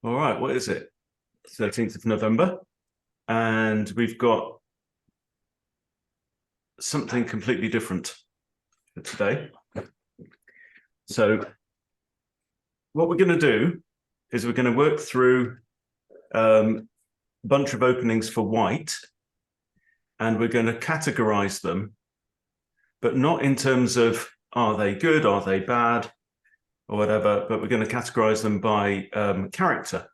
All right, what is it? 13th of November. And we've got something completely different for today. So what we're going to do is we're going to work through a bunch of openings for white, and we're going to categorize them, but not in terms of are they good, are they bad, or whatever, but we're going to categorize them by character.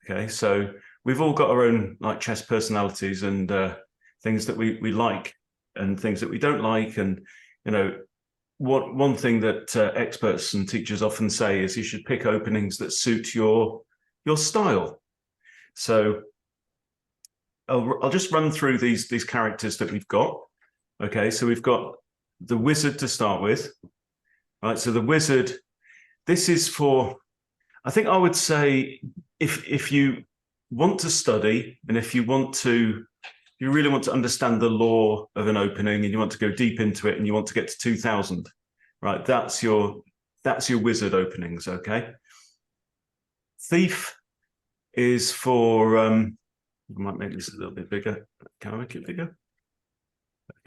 Okay, so we've all got our own like chess personalities and things that we like and things that we don't like. And, you know, one thing that experts and teachers often say is you should pick openings that suit your style. So I'll just run through these characters that we've got. Okay, so we've got the wizard to start with. Right, so the wizard, this is for, I think I would say if you want to study and if you really want to understand the lore of an opening and you want to go deep into it and you want to get to 2000, right? That's your wizard openings, okay? Thief is for, I might make this a little bit bigger. Can I make it bigger?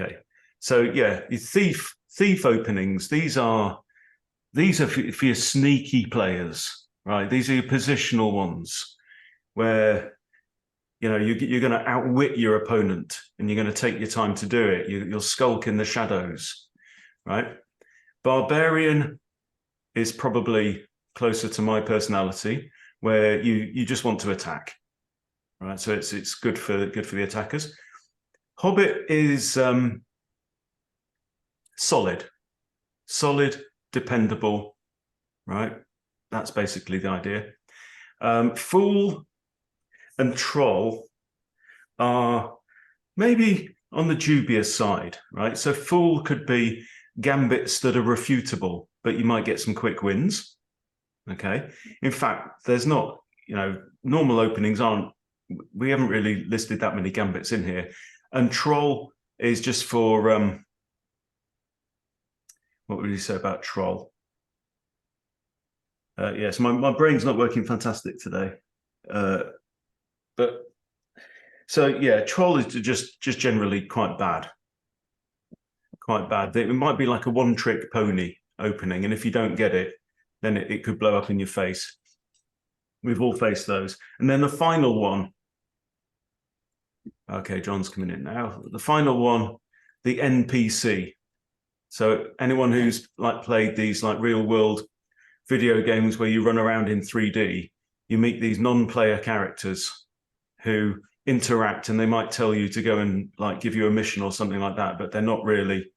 Okay. So yeah, your thief openings, these are for your sneaky players, right? These are your positional ones where, you know, you're going to outwit your opponent and you're going to take your time to do it. You'll skulk in the shadows, right? Barbarian is probably closer to my personality, where you just want to attack, right? So it's good for the attackers. Hobbit is solid, dependable, right? That's basically the idea. Fool and troll are maybe on the dubious side, right? So fool could be gambits that are refutable, but you might get some quick wins. Okay. In fact, there's not, you know, normal openings we haven't really listed that many gambits in here. And troll is just for, what would you say about troll? Yes, my brain's not working fantastic today. But so yeah, troll is just generally quite bad. Quite bad. It might be like a one-trick pony opening, and if you don't get it, then it could blow up in your face. We've all faced those. And then the final one. Okay, John's coming in now. The final one, the NPC. So anyone who's like played these like real world video games where you run around in 3D, you meet these non-player characters who interact and they might tell you to go and like give you a mission or something like that, but they're not really,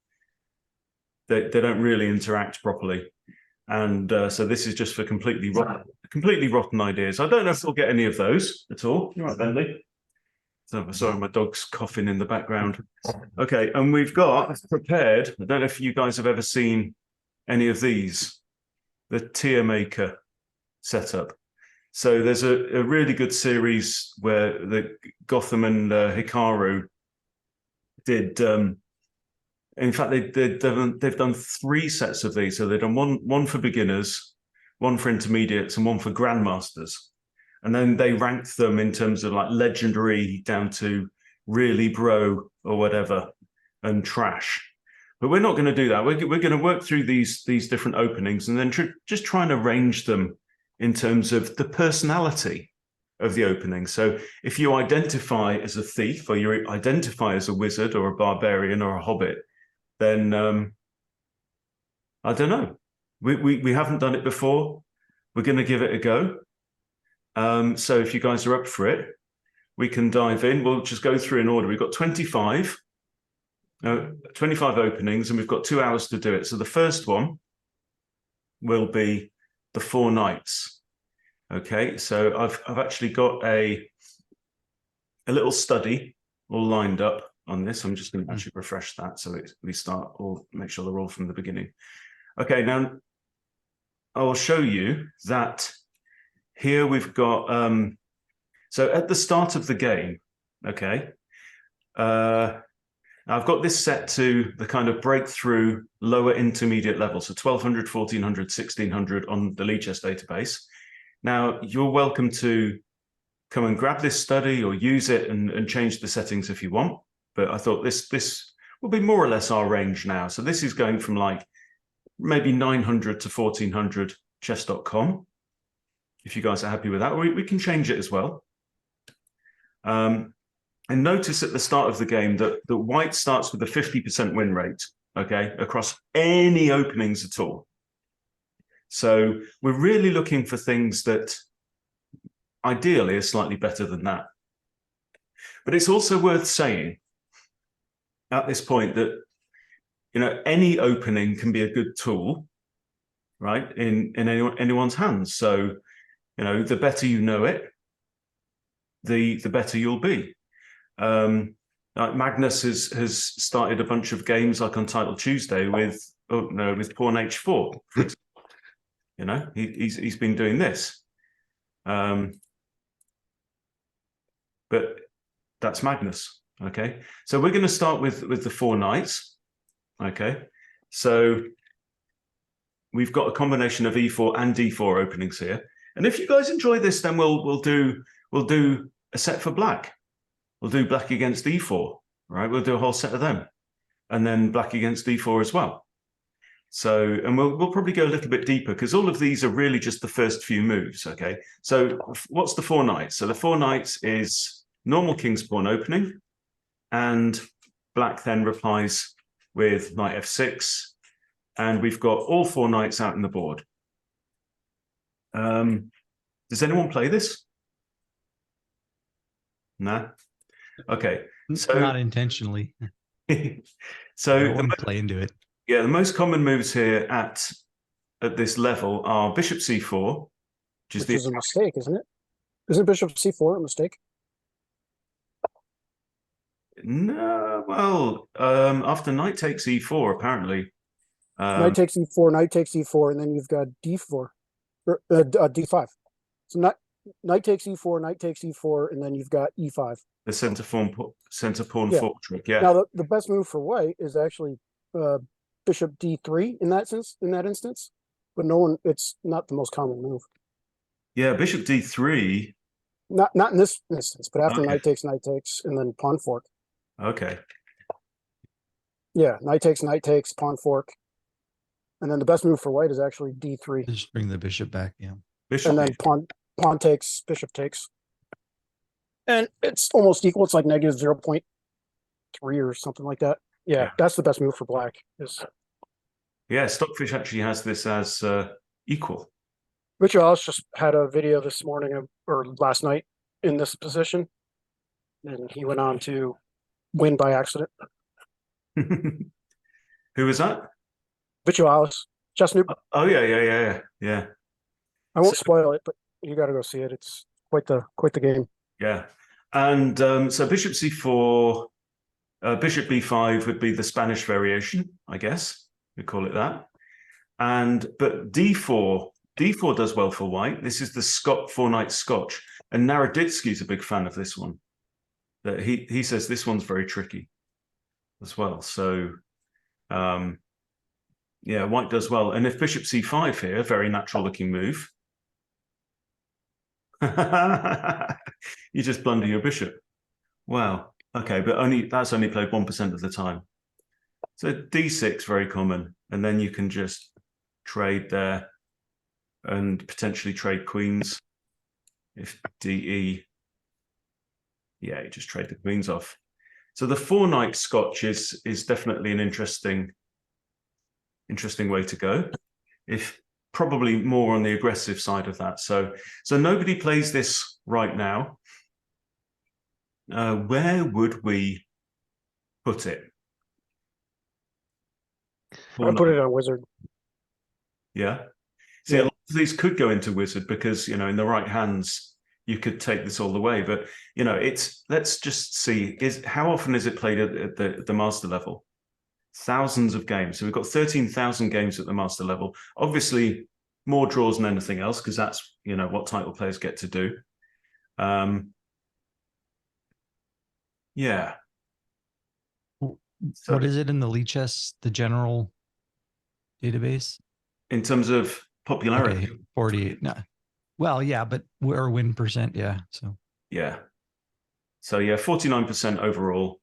they don't really interact properly. And so this is just for completely rotten ideas. I don't know if we'll get any of those at all. You're right, Bentley. So, sorry, my dog's coughing in the background. Okay, and we've got prepared, I don't know if you guys have ever seen any of these, the Tiermaker setup. So there's a really good series where the Gotham and Hikaru did, in fact, they've done 3 sets of these. So they've done one for beginners, one for intermediates, and one for grandmasters. And then they ranked them in terms of like legendary down to really bro or whatever and trash. But we're not going to do that. We're going to work through these different openings and then just try and arrange them in terms of the personality of the opening. So if you identify as a thief or you identify as a wizard or a barbarian or a hobbit, then I don't know. We haven't done it before. We're going to give it a go. So if you guys are up for it, we can dive in. We'll just go through in order. We've got 25 openings and we've got 2 hours to do it. So the first one will be the 4 knights. Okay, so I've actually got a little study all lined up on this. I'm just going to actually refresh that so we start or make sure they're all from the beginning. Okay, now I will show you that here we've got, so at the start of the game, okay, I've got this set to the kind of breakthrough lower intermediate level, so 1200, 1400, 1600 on the Lichess database. Now, you're welcome to come and grab this study or use it and change the settings if you want. But I thought this will be more or less our range now. So this is going from like maybe 900 to 1400 chess.com. If you guys are happy with that, we can change it as well. And notice at the start of the game that white starts with a 50% win rate, okay, across any openings at all. So we're really looking for things that ideally are slightly better than that. But it's also worth saying at this point that, you know, any opening can be a good tool, right, in anyone's hands. So, you know, the better you know it, the better you'll be. Like Magnus has started a bunch of games like on Title Tuesday with pawn h4. You know, he's been doing this, but that's Magnus. Okay, so we're going to start with the 4 knights. Okay, so we've got a combination of e4 and d4 openings here, and if you guys enjoy this, then we'll do a set for black. We'll do black against e4, right? We'll do a whole set of them, and then black against d4 as well. So, and we'll probably go a little bit deeper because all of these are really just the first few moves, okay? So what's the 4 knights? So the 4 knights is normal king's pawn opening, and black then replies with knight f6, and we've got all 4 knights out in the board. Does anyone play this? No? Okay. So not intentionally. So I wouldn't play into it. Yeah, the most common moves here at this level are bishop c4, which is a mistake, isn't it? Isn't bishop c4 a mistake? No, well, after knight takes e4, apparently. Knight takes e4, knight takes e4, and then you've got d4, or d5. So knight takes e4, knight takes e4, and then you've got e5. The center pawn fork trick, yeah. Now the best move for white is actually bishop d3 in that instance, but it's not the most common move. Yeah, bishop d3. Not in this instance, but after knight takes, and then pawn fork. Okay. Yeah, knight takes, pawn fork. And then the best move for white is actually d3. Just bring the bishop back, yeah. Bishop and then pawn takes, bishop takes. And it's almost equal. It's like negative 0.3 or something like that. Yeah, that's the best move for black. Yeah, Stockfish actually has this as equal. Richard Ellis just had a video this morning or last night in this position, and he went on to win by accident. Who was that? Richard Ellis, chess noob. Oh yeah. I won't spoil it, but you got to go see it. It's quite the game. Yeah, and so bishop c4, bishop b5 would be the Spanish variation, I guess we call it that. But d4 does well for white. This is the 4-knight Scotch, and Naroditsky's a big fan of this one. That he says this one's very tricky as well. So yeah, white does well. And if bishop c5 here, very natural looking move. You just blunder your bishop. Wow. Okay, but that's only played 1% of the time. So d6 very common, and then you can just trade there and potentially trade queens. If de, yeah, you just trade the queens off. So the 4-knight Scotch is definitely an interesting way to go. If probably more on the aggressive side of that. So nobody plays this right now. Where would we put it? I put it on wizard. Yeah. See, a lot of these could go into wizard because, you know, in the right hands, you could take this all the way. But, you know, let's just see, how often is it played at the master level? Thousands of games. So we've got 13,000 games at the master level. Obviously, more draws than anything else, because that's, you know, what title players get to do. Yeah. What is it in the Lichess, the general database? In terms of popularity? Okay, 48. No. Well, yeah, but or win percent, yeah. So Yeah. So yeah, 49% overall.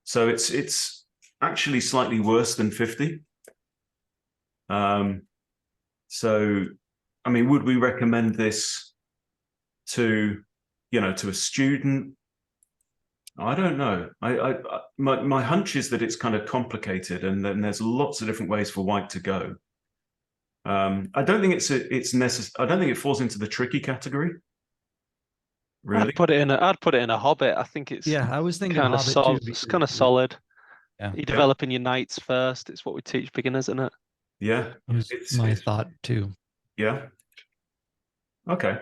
So it's actually slightly worse than 50. So I mean, would we recommend this to, to a student? I don't know. My hunch is that it's kind of complicated, and then there's lots of different ways for white to go. I don't think it's necessary. I don't think it falls into the tricky category. Really? I'd put it in a Hobbit. I think it's yeah, I was thinking kind of Hobbit too. It's kind of solid. Yeah. You're developing your knights first. It's what we teach beginners, isn't it? Yeah. It was my thought too. Yeah. Okay.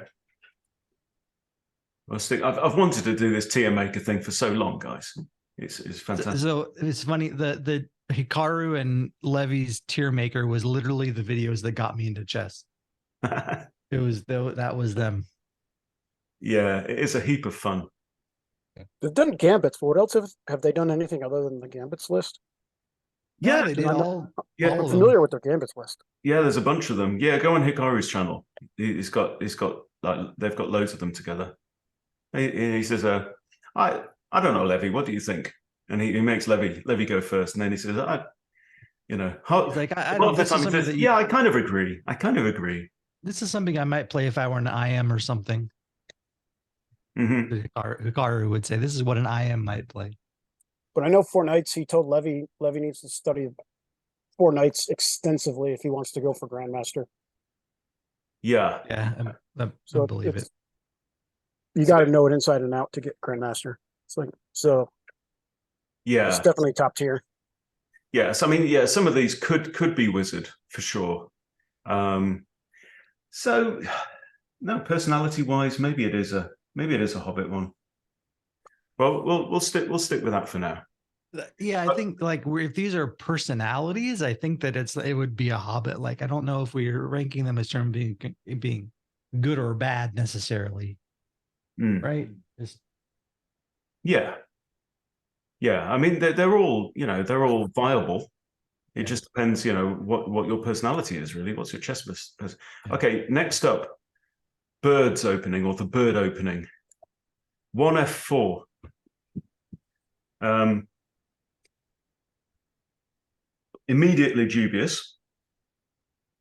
I've wanted to do this Tiermaker thing for so long, guys. It's fantastic. So it's funny, the Hikaru and Levy's Tiermaker was literally the videos that got me into chess. It was that was them. Yeah, it is a heap of fun. They've done gambits, but what else have they done anything other than the gambits list? Yeah, Yeah, they did I'm not- all. yeah, all I'm of familiar them. with their gambits list. Yeah, there's a bunch of them. Yeah, go on Hikaru's channel. He's got like they've got loads of them together. He says, I don't know, Levy, what do you think? And he makes Levy go first, and then he says, He's like, a I lot don't. of the This is time he something says, that yeah, I kind of agree. I kind of agree. This is something I might play if I were an IM or something. Hmm. Hikaru would say, "This is what an IM might play." But I know 4 Knights, he told Levy needs to study 4 Knights extensively if he wants to go for Grandmaster. Yeah, Yeah, I So believe it. You got to know it inside and out to get Grandmaster. It's like, so yeah, it's definitely top tier. yes. I mean, yeah, some of these could be wizard for sure. So no, personality wise, maybe it is a Hobbit one. Well, we'll stick with that for now. Yeah, I think like if these are personalities, I think that it would be a Hobbit. Like I don't know if we're ranking them as term being good or bad necessarily, right? Just, Yeah, yeah. I mean, they're all they're all viable. It Yeah. just depends, what your personality is really. What's your chess Yeah. Okay, next up, birds opening, or the bird opening. 1F4. Immediately dubious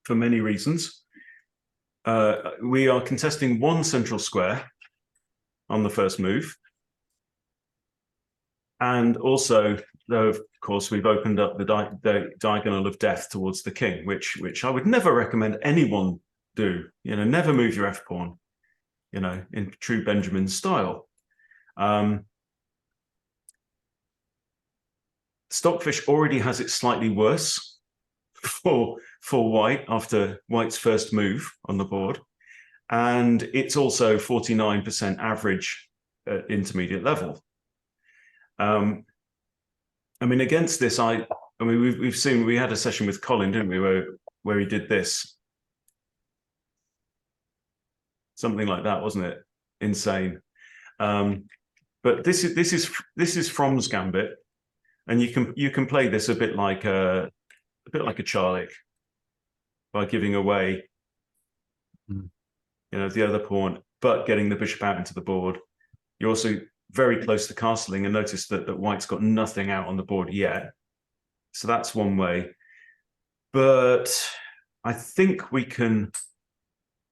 for many reasons. We are contesting one central square on the first move. And also, though, of course, we've opened up the diagonal of death towards the king, which I would never recommend anyone do. Never move your F pawn, in true Benjamin style. Stockfish already has it slightly worse for white after white's first move on the board. And it's also 49% average at intermediate level. I mean, against this, I mean, we've seen, we had a session with Colin, didn't we, where he did this. Something like that, wasn't it? Insane. But this is Fromm's Gambit, and you can play this a bit like a Charlic by giving away, the other pawn, but getting the bishop out into the board. You're also very close to castling, and notice that white's got nothing out on the board yet. So that's one way. But I think we can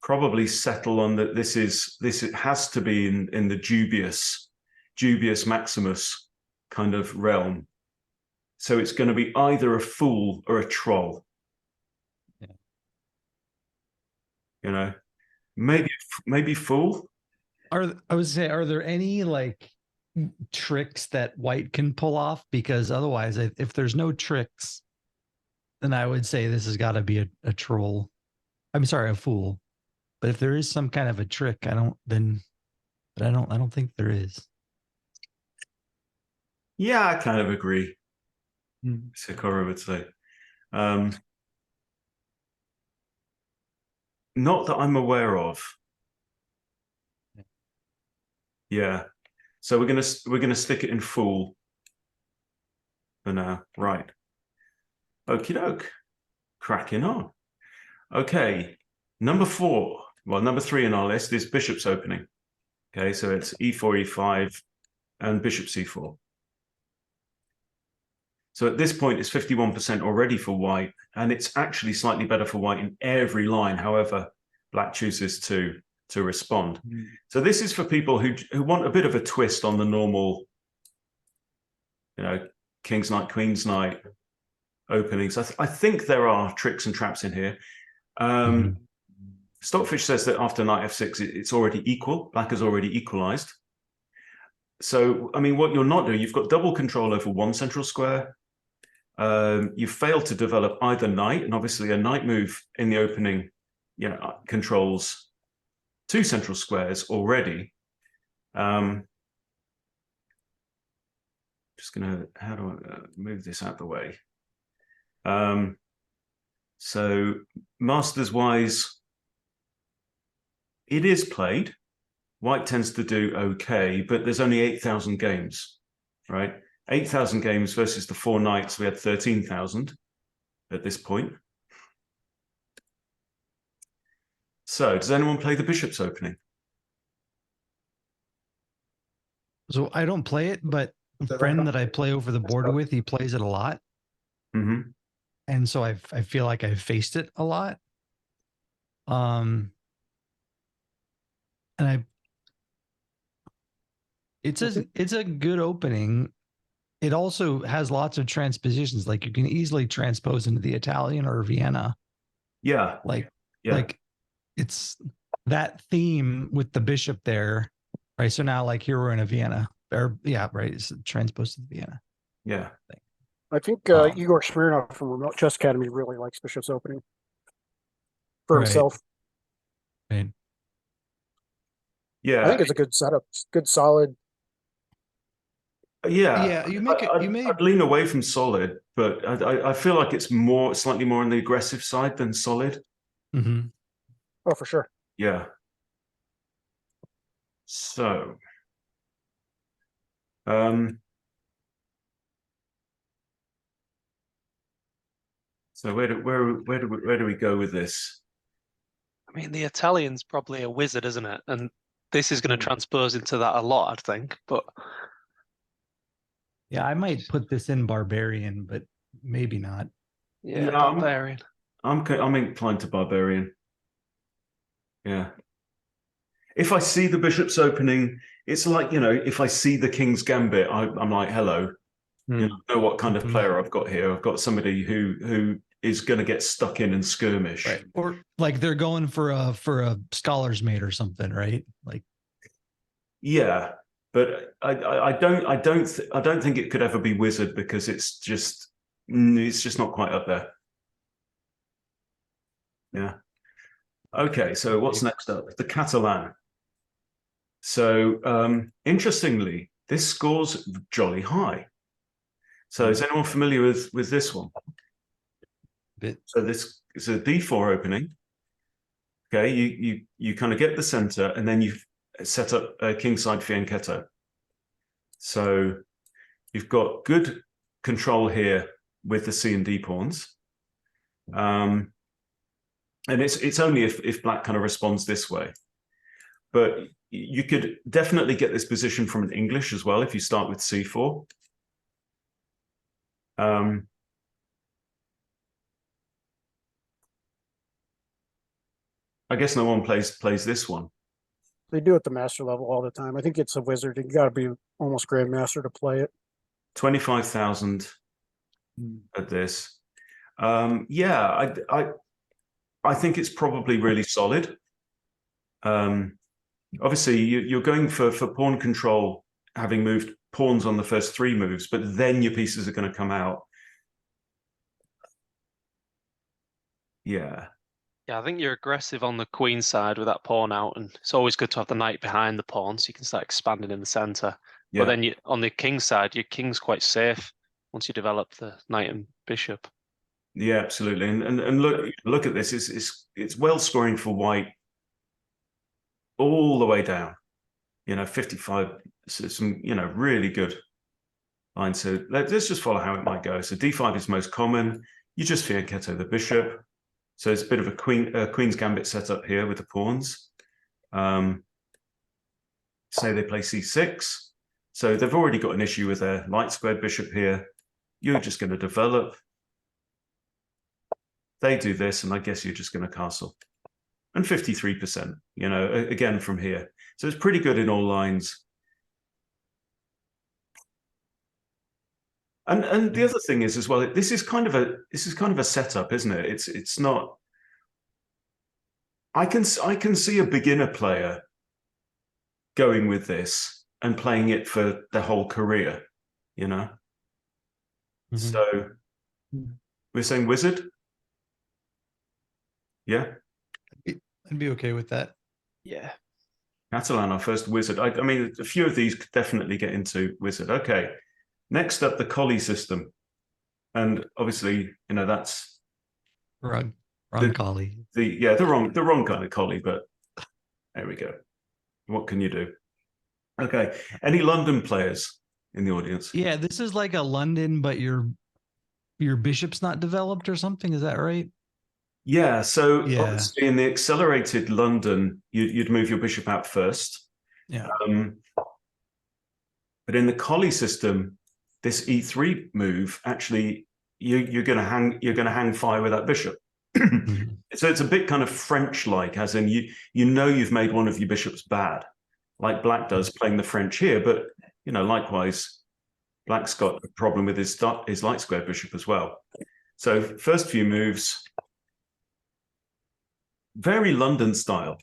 probably settle on that it has to be in the dubious Maximus kind of realm. So it's going to be either a fool or a troll. Yeah. Maybe fool. I would say, are there any like tricks that white can pull off? Because otherwise, if there's no tricks, then I would say this has got to be a troll. I'm sorry, a fool. But if there is some kind of a trick, I don't think there is. Yeah, I kind of agree. Sakura would say. Not that I'm aware of. Yeah. So we're gonna stick it in fool for now. Right. Okie doke. Cracking on. Okay. Number 4. well, number 3 in our list is bishop's opening. Okay, so it's e4, e5, and bishop c4. So at this point, it's 51% already for white, and it's actually slightly better for white in every line. However, black chooses to respond. So this is for people who want a bit of a twist on the normal, king's knight, queen's knight openings. I think there are tricks and traps in here. Stockfish says that after knight f6, it's already equal. Black has already equalized. So, I mean, what you're not doing, you've got double control over one central square. You failed to develop either knight, and obviously a knight move in the opening, controls 2 central squares already. Just gonna, how do I move this out the way? So masters wise, it is played. White tends to do okay, but there's only 8,000 games, right? 8,000 games versus the 4 knights. We had 13,000 at this point. So does anyone play the bishop's opening? So I don't play it, but a friend that I play over the board with, he plays it a lot. Mm-hmm. And so I feel like I've faced it a lot. And it's a good opening. It also has lots of transpositions. Like you can easily transpose into the Italian or Vienna. Yeah. Like Yeah. it's that theme with the bishop there, right? So now like here we're in a Vienna, or right? It's transposed to Vienna. Yeah. I think Igor Smirnov from Remote Chess Academy really likes bishop's opening for himself. Right. Yeah. I think it's a good setup. It's good, solid. Yeah. Yeah, I'd lean away from solid, but I feel like it's slightly more on the aggressive side than solid. Mm-hmm. Oh, for sure. Yeah. So, so where do we go with this? I mean, the Italian's probably a wizard, isn't it? And this is going to transpose into that a lot, I think. But Yeah, I might put this in barbarian, but maybe not. yeah, Yeah, barbarian. I'm inclined to barbarian. Yeah. If I see the bishop's opening, it's like, if I see the king's gambit, I'm like, hello. You know what kind of player I've got here. I've got somebody who is going to get stuck in and skirmish. Right. Or like they're going for a scholar's mate or something, right? Like, yeah, but I don't think it could ever be wizard because it's just not quite up there. Yeah. Okay, so what's next up? The Catalan. So interestingly, this scores jolly high. So is anyone familiar with this one? So this is a d4 opening. Okay, you kind of get the center, and then you set up a kingside fianchetto. So you've got good control here with the C and D pawns. And it's only if black kind of responds this way. But you could definitely get this position from an English as well if you start with c4. I guess no one plays this one. They do it at the master level all the time. I think it's a wizard. You got to be almost grandmaster to play it. 25,000 at this. Yeah, I think it's probably really solid. Obviously, you're going for pawn control, having moved pawns on the first 3 moves, but then your pieces are going to come out. Yeah. Yeah, I think you're aggressive on the queen side with that pawn out, and it's always good to have the knight behind the pawn so you can start expanding in the center. Yeah. But then on the king side, your king's quite safe once you develop the knight and bishop. Yeah, absolutely. And look at this. It's well scoring for white all the way down. 55. Some really good lines. So let's just follow how it might go. So d5 is most common. You just fianchetto the bishop. So it's a bit of a queen's gambit setup here with the pawns. Say they play c6. So they've already got an issue with their light squared bishop here. You're just going to develop. They do this, and I guess you're just going to castle. And 53%, you know, again from here. So it's pretty good in all lines. And the other thing is as well, this is kind of a setup, isn't it? It's not. I can see a beginner player going with this and playing it for their whole career, you know. Mhm. So we're saying wizard. Yeah, I'd be okay with that. Yeah. Catalan, our first wizard. I mean, a few of these could definitely get into wizard. Okay, next up, the collie system, and obviously, you know, that's Wrong The- collie. the wrong kind of collie. But there we go. What can you do? Okay, any London players in the audience? Yeah, this is like a London, but your bishop's not developed or something. Is that right? Yeah, so Yeah. obviously in the accelerated London, you'd move your bishop out first. Yeah. But in the collie system, this e3 move actually you're going to hang fire with that bishop. Mhm. So it's a bit kind of French-like, as in you know you've made one of your bishops bad, like Black does playing the French here. But you know, likewise, Black's got a problem with his light square bishop as well. So first few moves. Very London style,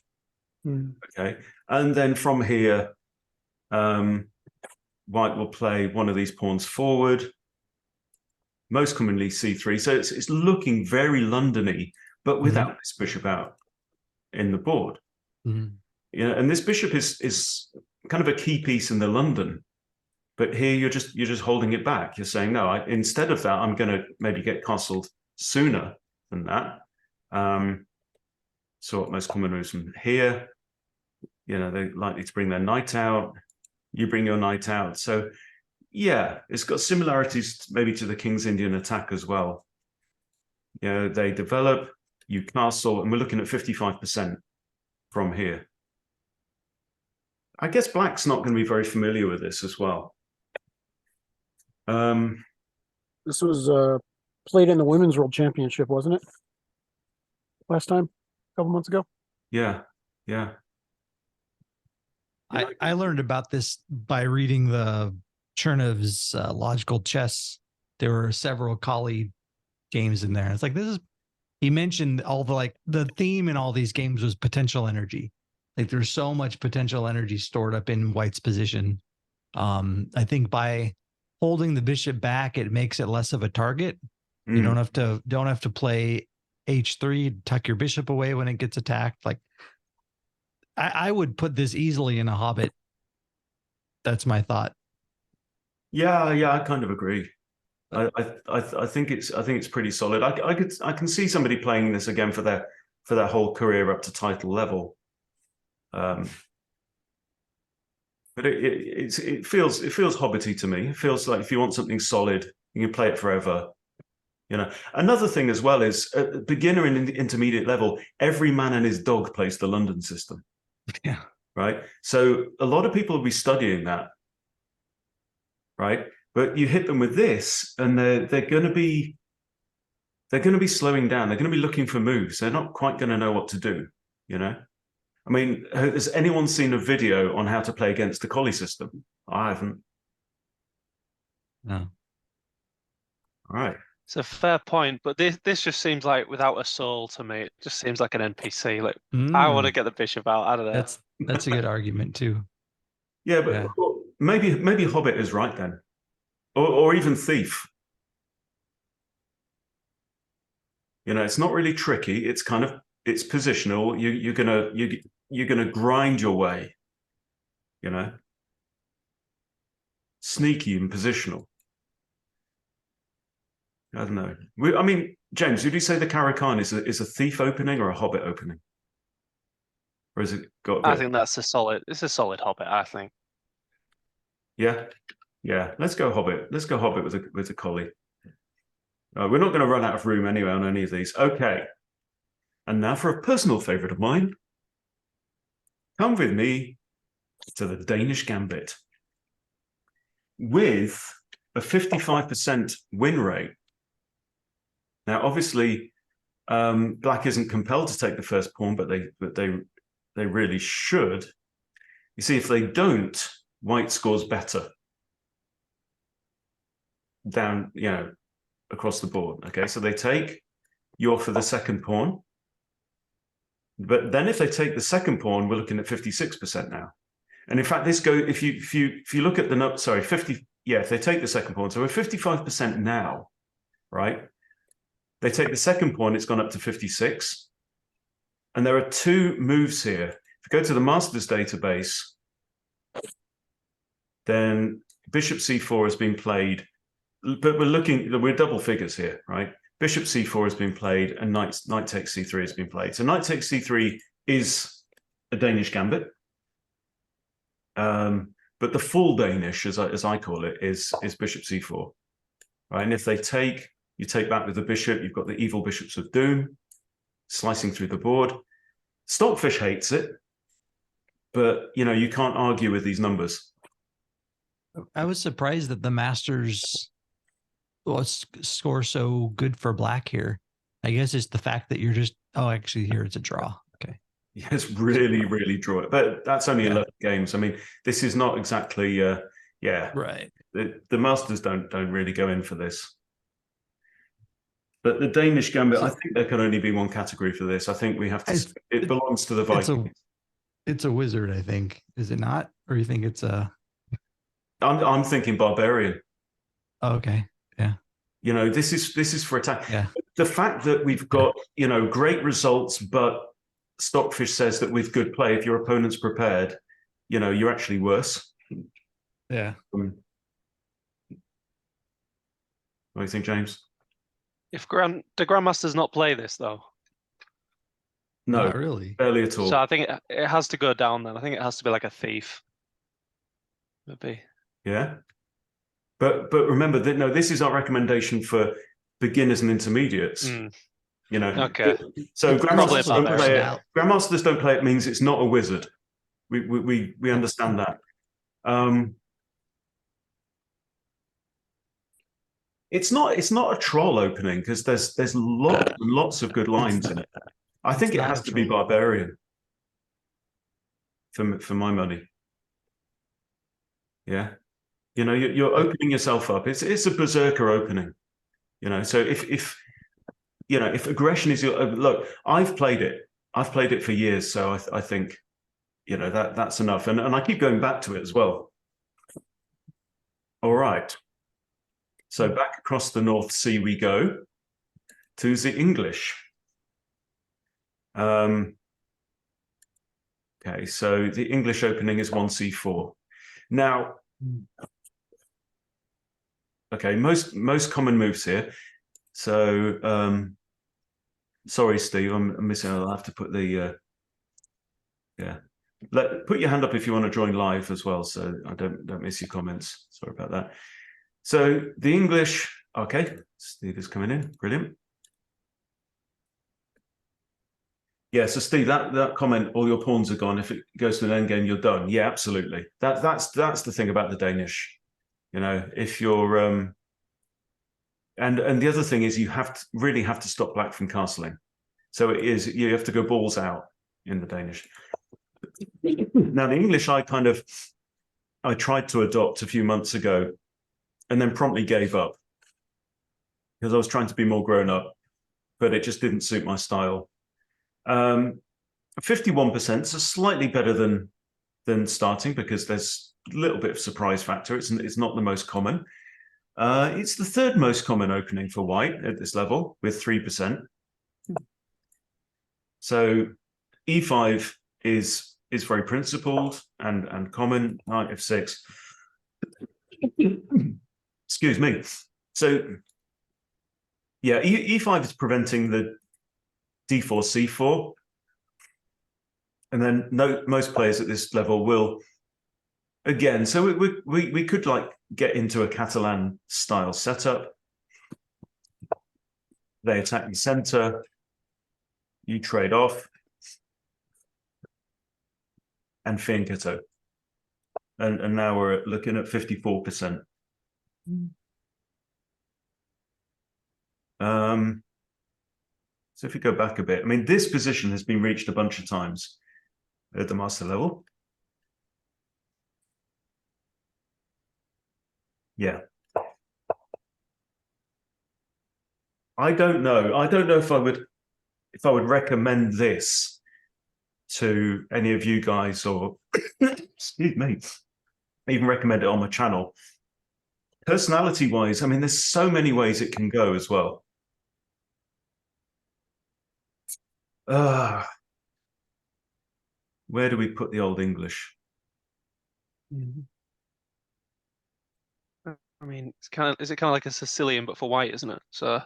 okay? And then from here, White will play one of these pawns forward, most commonly c3. So it's looking very Londony, but without this bishop out in the board. Mhm. Yeah, and this bishop is kind of a key piece in the London, but here you're just holding it back. You're saying, no, instead of that, I'm going to maybe get castled sooner than that. So what most common moves from here, you know, they're likely to bring their knight out. You bring your knight out. So yeah, it's got similarities maybe to the King's Indian attack as well. You know, they develop, you castle, and we're looking at 55% from here. I guess Black's not going to be very familiar with this as well. This was played in the Women's World Championship, wasn't it? Last time, a couple months ago. Yeah. I learned about this by reading the Chernev's Logical Chess. There were several collie games in there. It's like he mentioned all the theme in all these games was potential energy. Like there's so much potential energy stored up in White's position. I think by holding the bishop back, it makes it less of a target. You don't have to play h3, tuck your bishop away when it gets attacked. Like I would put this easily in a Hobbit. That's my thought. Yeah, I kind of agree. I think it's pretty solid. I can see somebody playing this again for their whole career up to title level. But it feels hobbity to me. It feels like if you want something solid, you can play it forever. You know, another thing as well is at the beginner and the intermediate level, every man and his dog plays the London system. Yeah. Right. So a lot of people will be studying that. Right. But you hit them with this, and they're going to be slowing down. They're going to be looking for moves. They're not quite going to know what to do. You know. I mean, has anyone seen a video on how to play against the collie system? I haven't. No. All right. It's a fair point, but this just seems like without a soul to me. It just seems like an NPC. Like I want to get the bishop out of there. That's a good argument too. Yeah, but maybe Hobbit is right then, or even Thief. You know, it's not really tricky. It's positional. You're gonna grind your way. You know, sneaky and positional. I don't know. I mean, James, would you say the Caro-Kann is a Thief opening or a Hobbit opening, or has it got? I think it's a solid Hobbit. I think. Yeah. Let's go Hobbit. Let's go Hobbit with a collie. We're not going to run out of room anyway on any of these. Okay. And now for a personal favorite of mine. Come with me to the Danish Gambit. With a 55% win rate. Now, obviously, black isn't compelled to take the first pawn, but they really should. You see, if they don't, white scores better down, across the board. Okay, so they take, you offer the second pawn. But then if they take the second pawn, we're looking at 56% now. And in fact, this if you look at the note, sorry, 50, yeah, if they take the second pawn, so we're 55% now, right? They take the second pawn, it's gone up to 56. And there are two moves here. If you go to the Masters database, then bishop c4 has been played, but we're double figures here, right? Bishop c4 has been played and knight takes c3 has been played. So knight takes c3 is a Danish gambit. But the full Danish, as I call it, is bishop c4. Right? And if they take, you take back with the bishop, you've got the evil bishops of doom slicing through the board. Stockfish hates it, but you can't argue with these numbers. I was surprised that the Masters score so good for black here. I guess it's the fact that you're just, actually here it's a draw. Okay. Yes, really, really draw it. But that's only 11 games. I mean, this is not exactly, Right. The Masters don't really go in for this. But the Danish gambit, I think there can only be one category for this. I think we have to, it belongs to the Vikings. It's a wizard, I think. Is it not? Or you think it's a... I'm thinking barbarian. Oh, okay. Yeah. This is for attack. Yeah. The fact that we've got, great results, but Stockfish says that with good play, if your opponent's prepared, you're actually worse. Yeah. What do you think, James? If the Grandmaster's not play this though. No, not really. Barely at all. So I think it has to go down then. I think it has to be like a thief. Maybe. Yeah. But remember that this is our recommendation for beginners and intermediates. Okay. So grandmasters don't play it. out. Grandmasters don't play it means it's not a wizard. We understand that. It's not a troll opening because there's lots of good lines in it. I think it has to be barbarian for my money. Yeah. You're opening yourself up. It's a berserker opening. So if aggression is your look, I've played it for years, so I think that's enough, and I keep going back to it as well. All right, so back across the North Sea we go to the English. Okay, so the English opening is 1c4. Now, okay, most common moves here. So, sorry, Steve, I'm missing. I'll have to put the put your hand up if you want to join live as well, so I don't miss your comments. Sorry about that. So the English, okay, Steve is coming in, brilliant. Yeah, so Steve, that comment, all your pawns are gone. If it goes to an endgame, you're done. Yeah, absolutely. That's the thing about the Danish. If you're and the other thing is you really have to stop black from castling. So you have to go balls out in the Danish. Now the English I tried to adopt a few months ago and then promptly gave up because I was trying to be more grown up, but it just didn't suit my style. 51% is slightly better than starting because there's a little bit of surprise factor. It's not the most common. It's the third most common opening for white at this level with 3%. So e5 is very principled and common. Knight f6. Excuse me. So yeah, e5 is preventing the d4 c4, and then most players at this level will again. So we could get into a Catalan style setup. They attack the center. You trade off. And Fianchetto. And now we're looking at 54%. So if we go back a bit, I mean, this position has been reached a bunch of times at the master level. Yeah. I don't know. I don't know if I would recommend this to any of you guys, or excuse me, even recommend it on my channel. Personality wise, I mean, there's so many ways it can go as well. Where do we put the Old English? I mean, is it kind of like a Sicilian but for white, isn't it? So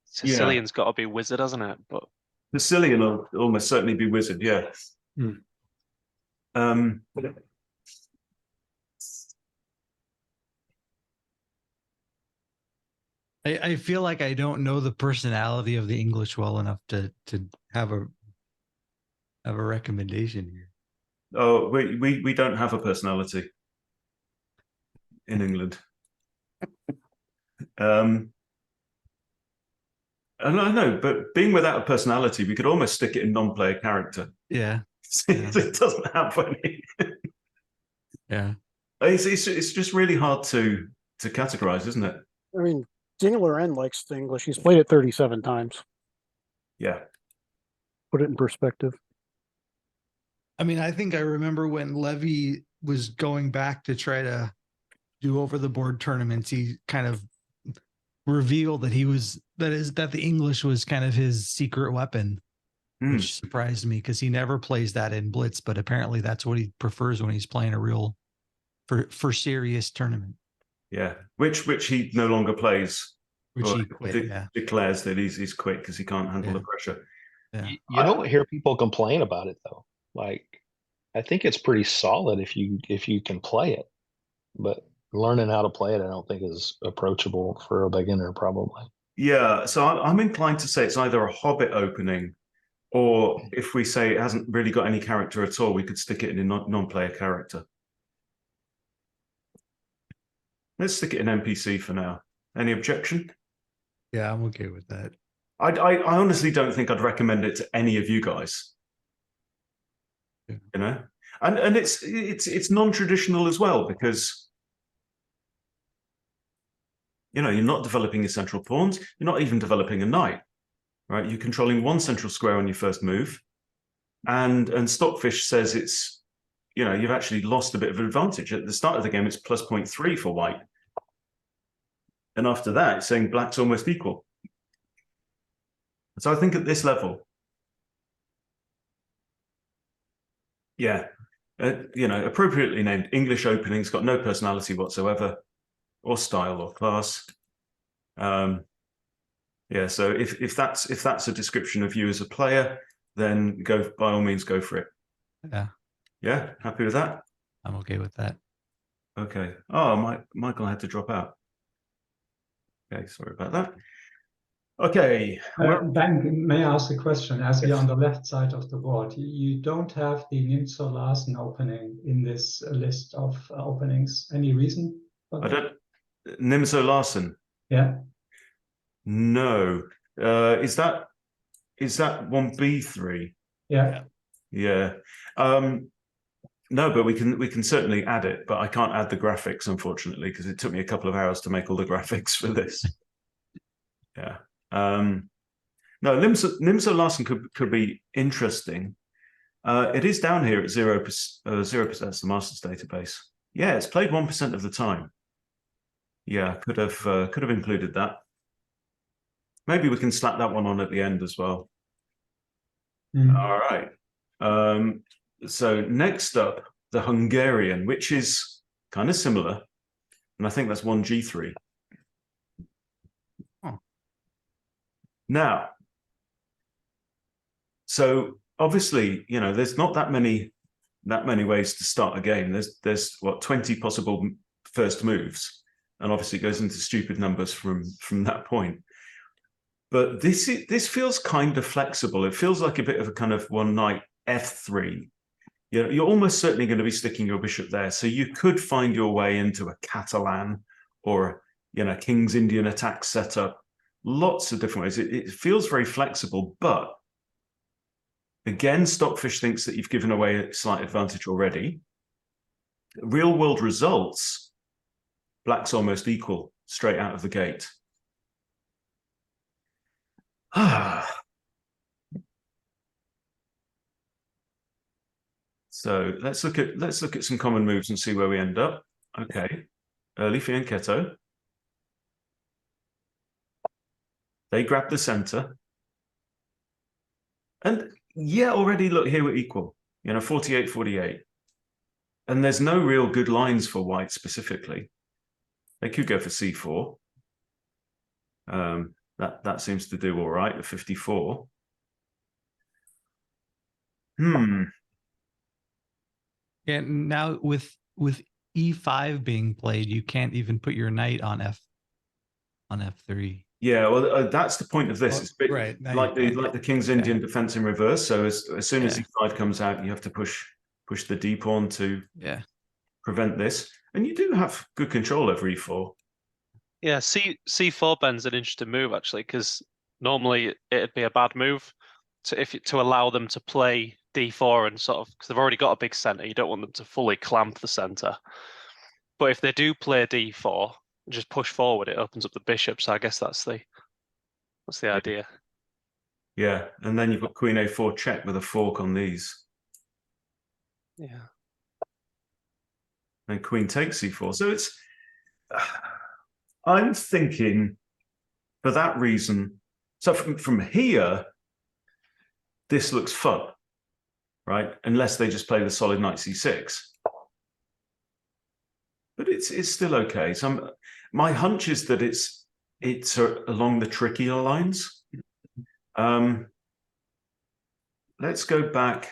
Sicilian's got to be wizard, hasn't it? But Sicilian will almost certainly be wizard, yeah. I feel like I don't know the personality of the English well enough to have a recommendation here. Oh, we don't have a personality in England. And I know, but being without a personality, we could almost stick it in non-player character. Yeah. It doesn't have any. Yeah. It's just really hard to categorize, isn't it? I mean, Daniel Loren likes the English. He's played it 37 times. Yeah. Put it in perspective. I mean, I think I remember when Levy was going back to try to do over the board tournaments, he kind of revealed that that the English was kind of his secret weapon, which surprised me because he never plays that in Blitz, but apparently that's what he prefers when he's playing a real for serious tournament. Yeah, which he no longer plays. Which he quit. Declares that he's quit because he can't handle the pressure. Yeah. You don't hear people complain about it though. Like, I think it's pretty solid if you can play it, but learning how to play it, I don't think is approachable for a beginner probably. Yeah, so I'm inclined to say it's either a Hobbit opening, or if we say it hasn't really got any character at all, we could stick it in a non-player character. Let's stick it in NPC for now. Any objection? Yeah, I'm okay with that. I honestly don't think I'd recommend it to any of you guys. Yeah. You know, and it's non-traditional as well, because you know, you're not developing your central pawns, you're not even developing a knight, right? You're controlling one central square on your first move, and Stockfish says it's, you know, you've actually lost a bit of advantage. At the start of the game, it's plus 0.3 for white. And after that, it's saying black's almost equal. So I think at this level, yeah, you know, appropriately named English openings, got no personality whatsoever, or style or class. Yeah, so if that's a description of you as a player, then go, by all means, go for it. Yeah. Yeah, happy with that? I'm okay with that. Okay. Oh, Michael had to drop out. Okay, sorry about that. Okay. Ben, may I ask a question? As Yes. we're on the left side of the board, you don't have the Nimzo Larsen opening in this list of openings. Any reason? I don't. Nimzo Larsen. Yeah. No. Is that 1B3? Yeah. Yeah. No, but we can certainly add it, but I can't add the graphics, unfortunately, because it took me a couple of hours to make all the graphics for this. Yeah. No, Nimzo Larsen could be interesting. It is down here at 0%. 0%. That's the Masters database. Yeah, it's played 1% of the time. Yeah, could have included that. Maybe we can slap that one on at the end as well. All right. So next up, the Hungarian, which is kind of similar, and I think that's 1G3. Oh. Now, so obviously, you know, there's not that many ways to start a game. There's what, 20 possible first moves, and obviously it goes into stupid numbers from that point. But this feels kind of flexible. It feels like a bit of a kind of one knight f3. You're almost certainly going to be sticking your bishop there. So you could find your way into a Catalan or, King's Indian attack setup. Lots of different ways. It feels very flexible, but again, Stockfish thinks that you've given away a slight advantage already. Real world results, black's almost equal straight out of the gate. So let's look at some common moves and see where we end up. Okay, early fianchetto. They grab the center. And yeah, already look, here we're equal, 48-48. And there's no real good lines for white specifically. They could go for c4. That seems to do all right, the 54. Yeah, now with e5 being played, you can't even put your knight on f3. Yeah, well, that's the point of this. Oh, It's a bit right. Now like you the can't. King's Indian defense in reverse. So as soon as Yeah. e5 comes out, you have to push the d pawn to prevent this. And you do have good control over e4. Yeah, c4 bend's an interesting move actually, because normally it'd be a bad move to allow them to play d4 and sort of, because they've already got a big center. You don't want them to fully clamp the center. But if they do play d4 and just push forward, it opens up the bishop. So I guess that's the idea. Yeah, and then you've got queen a4 check with a fork on these. Yeah. And queen takes c4. So it's, I'm thinking for that reason. So from here, this looks fun, right? Unless they just play the solid knight c6. But it's still okay. So my hunch is that it's along the trickier lines. Let's go back.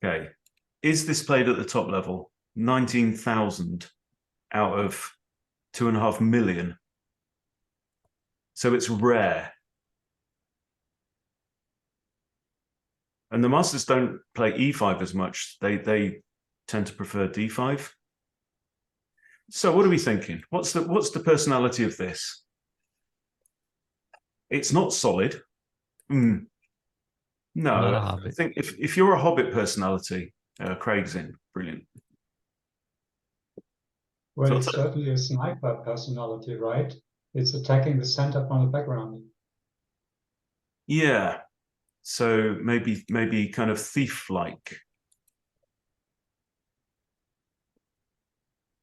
Okay. Is this played at the top level? 19,000 out of 2.5 million. So it's rare. And the masters don't play e5 as much. They tend to prefer d5. So what are we thinking? What's the personality of this? It's not solid. No, I think if you're a Hobbit personality, Craig's in. Brilliant. Well, it's certainly a sniper personality, right? It's attacking the center from the background. Yeah. So maybe kind of thief-like.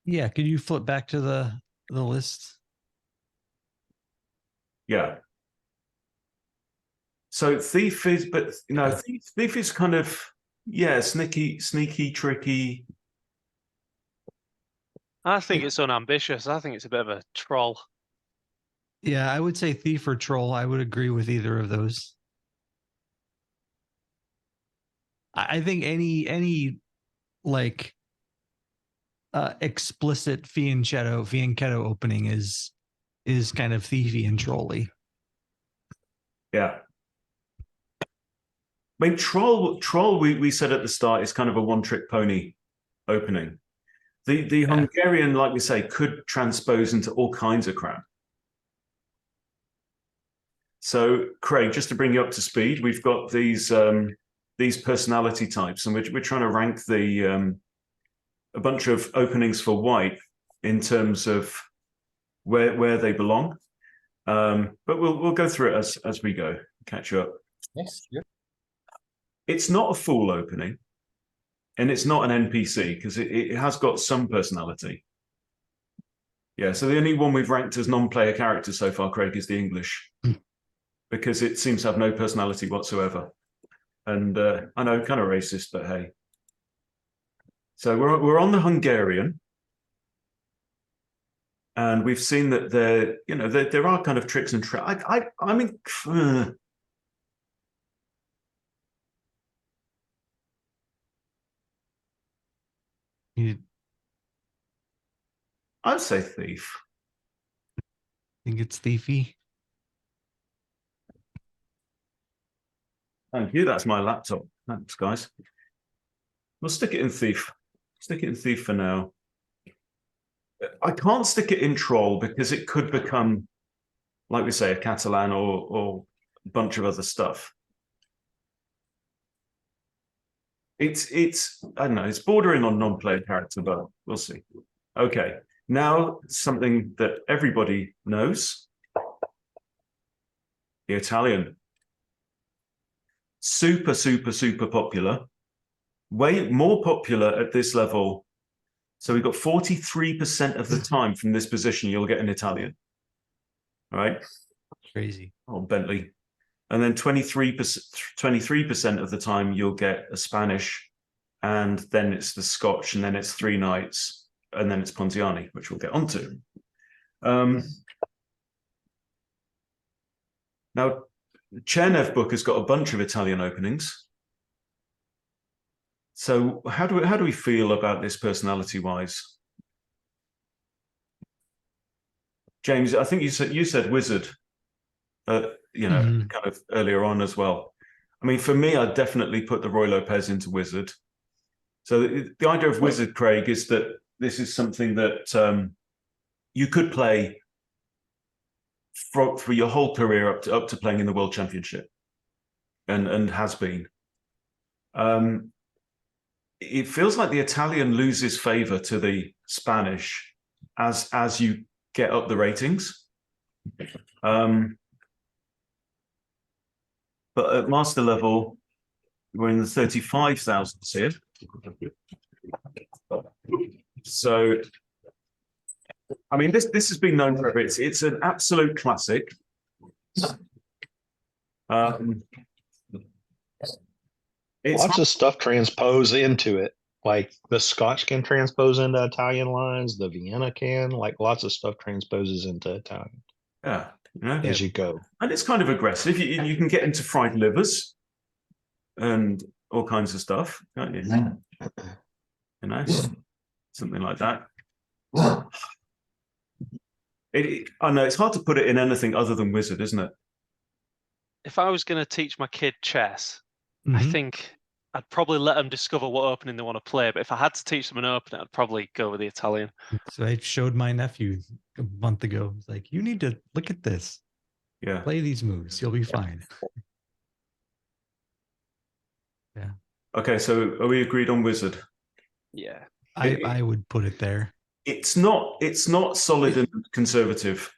Yeah, could you flip back to the list? Yeah. So thief is, but thief is kind of, sneaky, tricky. I think it's unambitious. I think it's a bit of a troll. Yeah, I would say thief or troll. I would agree with either of those. I think any like explicit fianchetto opening is kind of thiefy and trolly. Yeah. I mean, troll. We said at the start is kind of a one-trick pony opening. The Hungarian, like we say, could transpose into all kinds of crap. So, Craig, just to bring you up to speed, we've got these personality types, and we're trying to rank a bunch of openings for white in terms of where they belong. But we'll go through it as we go. Catch you up. Yes. Yep. It's not a full opening, and it's not an NPC because it has got some personality. Yeah, so the only one we've ranked as non-player characters so far, Craig, is the English, because it seems to have no personality whatsoever. And I know, kind of racist, but hey. So we're on the Hungarian, and we've seen that there are kind of tricks and tricks. I mean. I'd say thief. think it's thiefy. Thank you. That's my laptop. Thanks, guys. We'll stick it in thief. Stick it in thief for now. I can't stick it in troll because it could become, like we say, a Catalan or a bunch of other stuff. It's I don't know, it's bordering on non-player character, but we'll see. Okay, now something that everybody knows. The Italian. Super, super, super popular. Way more popular at this level. So we've got 43% of the time from this position, you'll get an Italian. All right. Crazy. Oh, Bentley. And then 23% of the time you'll get a Spanish, and then it's the Scotch, and then it's three knights, and then it's Pontiani, which we'll get onto. Now, Chernev book has got a bunch of Italian openings. So how do we feel about this personality-wise? James, I think you said wizard. Kind of earlier on as well. I mean, for me, I'd definitely put the Roy Lopez into wizard. So the idea of wizard, Craig, is that this is something that you could play for your whole career up to playing in the World Championship, and has been. It feels like the Italian loses favor to the Spanish as you get up the ratings. But at master level, we're in the 35,000s here. So, I mean, this has been known forever. It's an absolute classic. Lots of stuff transpose into it. Like the Scotch can transpose into Italian lines, the Vienna can, like lots of stuff transposes into Italian. Yeah. As you go. And it's kind of aggressive. You can get into fried livers and all kinds of stuff, can't you? You know, something like that. I know it's hard to put it in anything other than wizard, isn't it? If I was going to teach my kid chess, I think I'd probably let them discover what opening they want to play. But if I had to teach them an opening, I'd probably go with the Italian. So I showed my nephew a month ago. It's like, you need to look at this. Yeah. Play these moves. You'll be fine. Yeah. Okay, so are we agreed on wizard? Yeah. I would put it there. It's not solid and conservative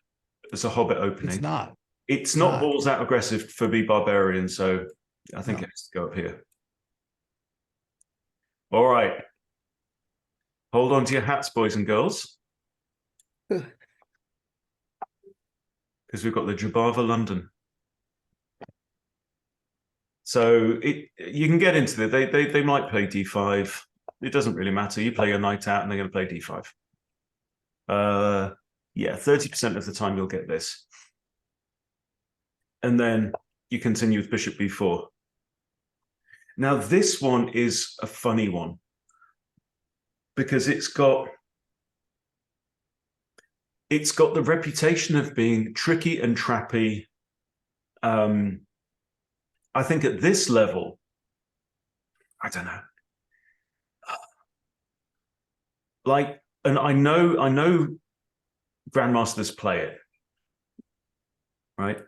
as a Hobbit opening. It's not. It's not balls out aggressive for B Barbarian, so I think it has to go up here. All right. Hold on to your hats, boys and girls. Because we've got the Jabava London. So you can get into it. They might play D5. It doesn't really matter. You play your knight out and they're going to play D5. Yeah, 30% of the time you'll get this. And then you continue with Bishop B4. Now, this one is a funny one because it's got the reputation of being tricky and trappy. I think at this level, I don't know. Like, and I know grandmasters play it, right?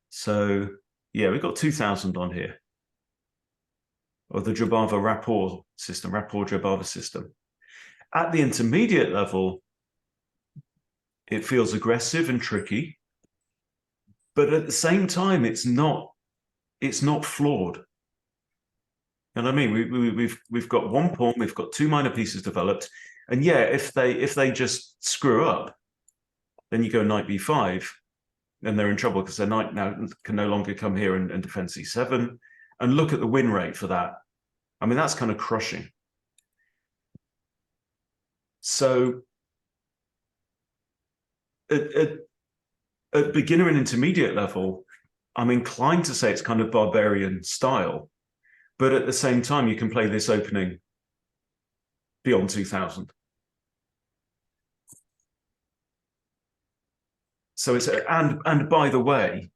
So yeah, we've got 2000 on here. Or the Jabava rapport system, rapport Jabava system. At the intermediate level, it feels aggressive and tricky, but at the same time, it's not flawed. And I mean, we've got one pawn, we've got two minor pieces developed, and yeah, if they just screw up, then you go knight b5, and they're in trouble because their knight now can no longer come here and defend c7. And look at the win rate for that. I mean, that's kind of crushing. So at beginner and intermediate level, I'm inclined to say it's kind of barbarian style, but at the same time, you can play this opening beyond 2000. So it's and by the way,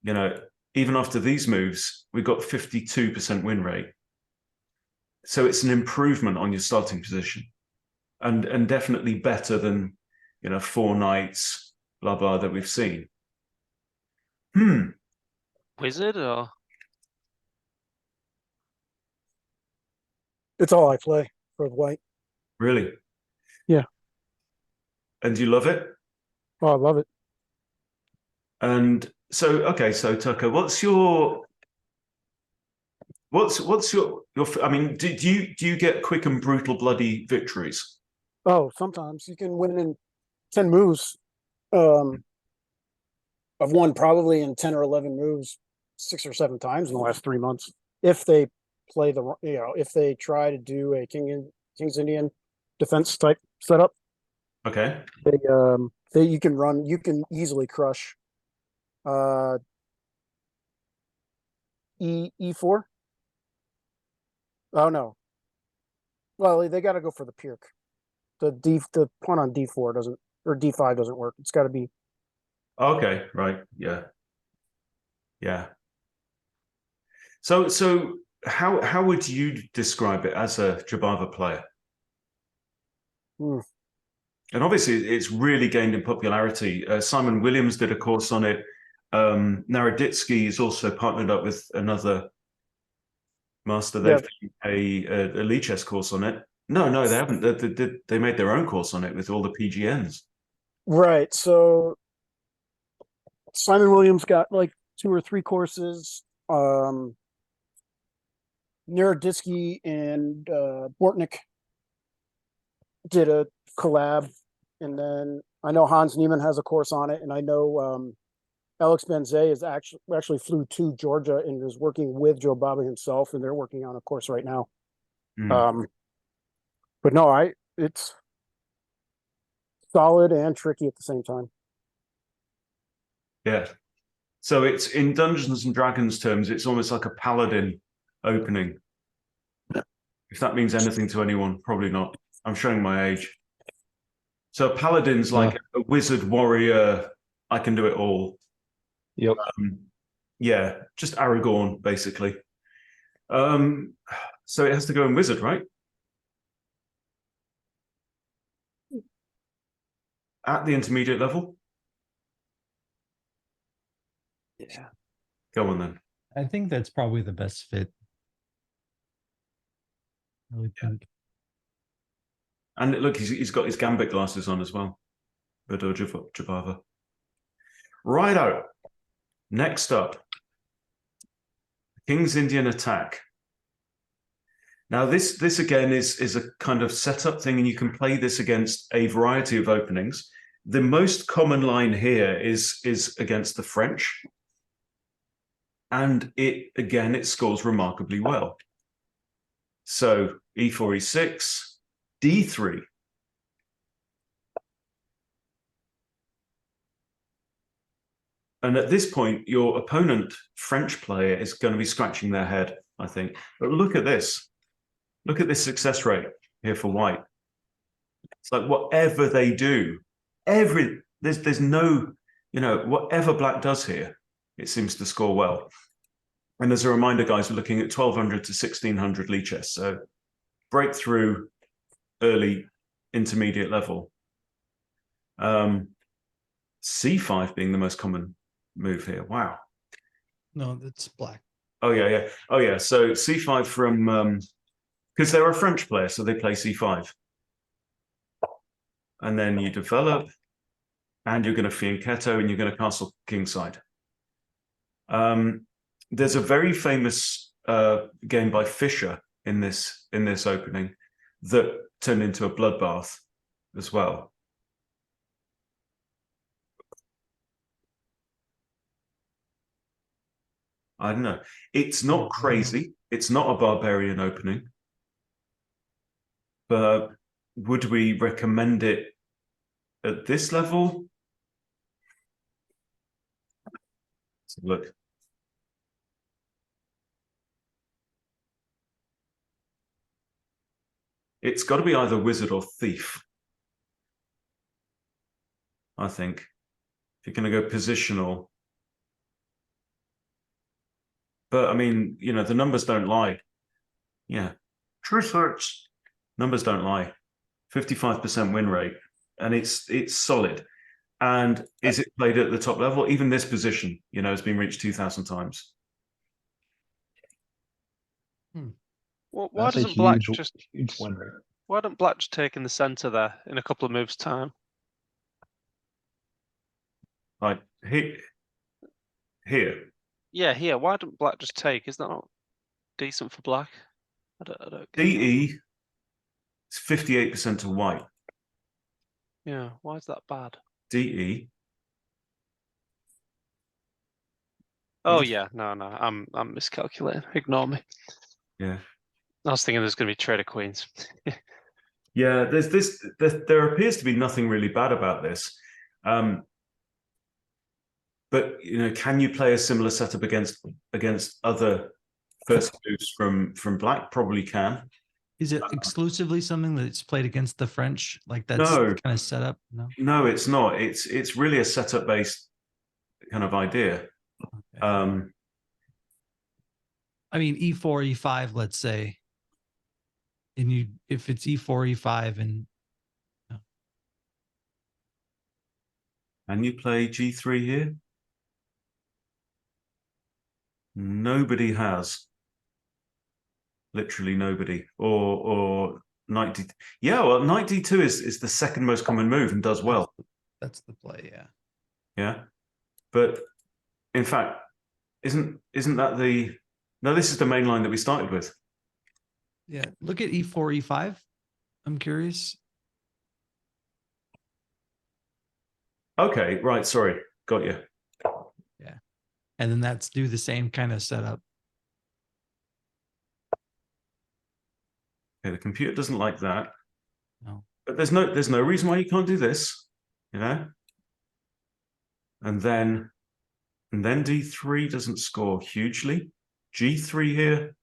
you know, even after these moves, we've got 52% win rate. So it's an improvement on your starting position, and definitely better than, you know, 4 knights, blah blah, that we've seen. Wizard or It's all I play for white. Really? Yeah. And you love it? Oh, I love it. And so, okay, so Tucker, what's your I mean, do you get quick and brutal bloody victories? Oh, sometimes you can win in 10 moves. I've won probably in 10 or 11 moves 6 or 7 times in the last 3 months. If they play if they try to do a King's Indian defense type setup, Okay. you can easily crush E4. Oh no. Well, they got to go for the Pirk. The pawn on D4 doesn't, or D5 doesn't work. It's got to be. Okay, right. Yeah. Yeah. So how would you describe it as a Jabava player? Hmm. And obviously, it's really gained in popularity. Simon Williams did a course on it. Naroditsky is also partnered up with another master. They've done a Lichess course on it. No, they haven't. They made their own course on it with all the PGNs. Right. So Simon Williams got like 2 or 3 courses. Naroditsky and Bortnick did a collab, and then I know Hans Niemann has a course on it, and I know Alex Benzay is actually flew to Georgia and is working with Joe Baba himself, and they're working on a course right now. But no, it's solid and tricky at the same time. Yeah. So it's in Dungeons and Dragons terms, it's almost like a paladin opening. If that means anything to anyone, probably not. I'm showing my age. So a paladin's like a wizard warrior. I can do it all. Yep. Yeah, just Aragorn, basically. So it has to go in wizard, right? At the intermediate level? Yeah. Go on then. I think that's probably the best fit. I would think. And look, he's got his gambit glasses on as well. Bedo Jabava. Righto. Next up, King's Indian attack. Now, this again is a kind of setup thing, and you can play this against a variety of openings. The most common line here is against the French. And it scores remarkably well. So E4, E6, D3. And at this point, your opponent, French player, is going to be scratching their head, I think. But look at this. Look at this success rate here for white. It's like whatever they do, there's no, whatever black does here, it seems to score well. And as a reminder, guys, we're looking at 1200 to 1600 Lichess. So breakthrough, early, intermediate level. C5 being the most common move here. Wow. No, that's black. Oh yeah. So C5 from because they're a French player, so they play C5. And then you develop, and you're going to fianchetto, and you're going to castle kingside. There's a very famous game by Fischer in this opening that turned into a bloodbath as well. I don't know. It's not crazy. It's not a barbarian opening. But would we recommend it at this level? Let's have a look. It's got to be either wizard or thief, I think. If you're going to go positional. But I mean, you know, the numbers don't lie. Yeah. Truth hurts. Numbers don't lie. 55% win rate. And it's solid. And is it played at the top level? Even this position, you know, has been reached 2,000 times. Well, why That's a doesn't Black huge, just huge win rate. why don't Black just take in the center there in a couple of moves time? Like here. Yeah, here. Why don't Black just take? Is that not decent for Black? I don't get that. DE is 58% to white. Yeah, why is that bad? DE. Oh just- yeah, no, I'm miscalculating. Ignore me. Yeah. I was thinking there's going to be Trader Queens. Yeah, there appears to be nothing really bad about this. But you know, can you play a similar setup against other first moves from Black? Probably can. Is it exclusively something that's played against the French? Like that's No. kind of set up? No. No, it's not. It's really a setup based kind of idea. Okay. I mean, E4, E5, let's say. And if it's E4, E5, And you play G3 here? Nobody has. Literally nobody. Or knight D. Yeah, well, knight D2 is the second most common move and does well. that's the play, yeah. Yeah. But in fact, isn't that the no, this is the main line that we started with. Yeah. Look at E4, E5. I'm curious. Okay, right, sorry. Got you. And then that's do the same kind of setup. Okay, the computer doesn't like that. No. But there's no reason why you can't do this, you know? And then D3 doesn't score hugely. G3 here,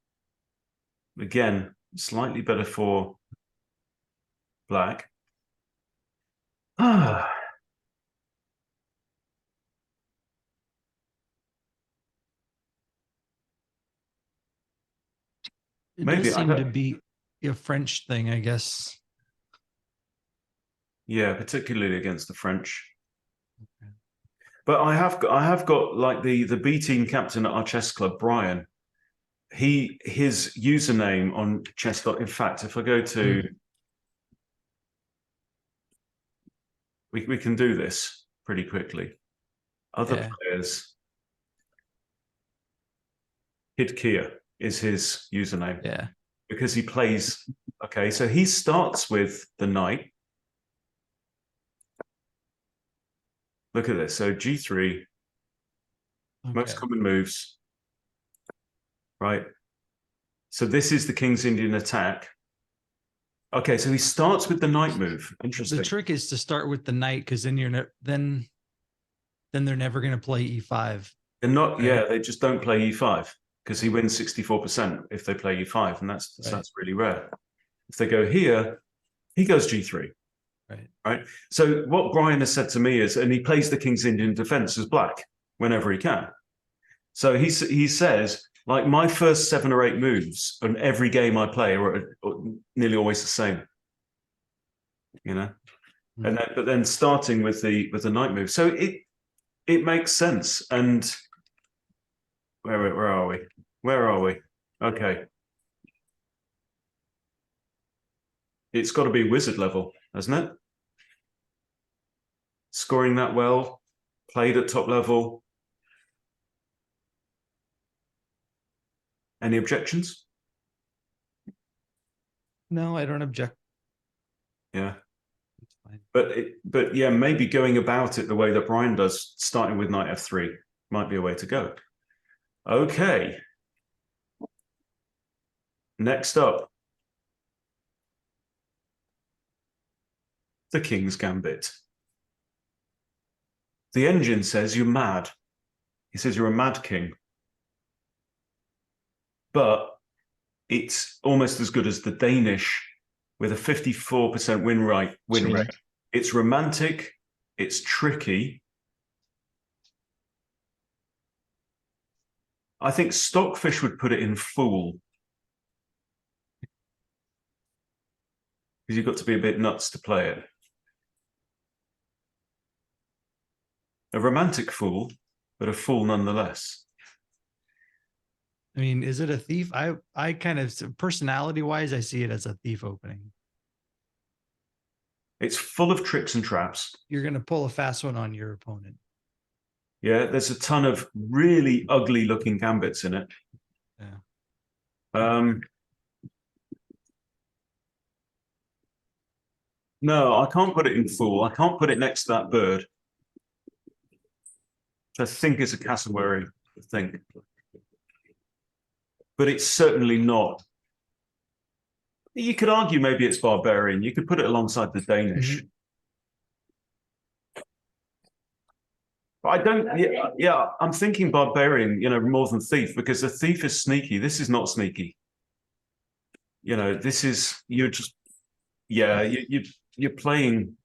again, slightly better for Black. Ah. It Maybe, does I seem don't- to be a French thing, I guess. Yeah, particularly against the French. Okay. But I have got like the B team captain at our chess club, Brian. His username on chess. In fact, if I go to, we can do this pretty quickly. Other Yeah. players. Hidkia is his username. Yeah. Because he plays. Okay, so he starts with the knight. Look at this. So G3, most Okay. common moves. Right. So this is the King's Indian attack. Okay, so he starts with the knight move. Interesting. The trick is to start with the knight because then then they're never going to play E5. They're not, Right. yeah, they just don't play E5 because he wins 64% if they play E5, and that's really rare. If they go here, he goes G3. Right. So what Brian has said to me is, and he plays the King's Indian defense as Black whenever he can. So he says, like, my first 7 or 8 moves on every game I play are nearly always the same. You know, and then, but then starting with the knight move, so it makes sense. And where are we? Where are we? Okay, it's got to be wizard level, hasn't it? Scoring that well, played at top level. Any objections? No, I don't object. Yeah. It's fine. But yeah, maybe going about it the way that Brian does, starting with knight f3, might be a way to go. Okay. Next up, the King's Gambit. The engine says you're mad. He says you're a mad king. But it's almost as good as the Danish with a 54% win rate. It's romantic, it's tricky, I think Stockfish would put it in fool. Because you've got to be a bit nuts to play it. A romantic fool, but a fool nonetheless. I mean, is it a thief? I kind of, personality wise, I see it as a thief opening. It's full of tricks and traps. You're going to pull a fast one on your opponent. Yeah, there's a ton of really ugly looking gambits in it. Yeah. No, I can't put it in fool. I can't put it next to that bird. I think is a cassowary, I think. But it's certainly not. You could argue maybe it's barbarian. You could put it alongside the Danish. But I don't, yeah, I'm thinking barbarian, more than thief, because the thief is sneaky. This is not sneaky. This is, you're just, yeah, you're playing.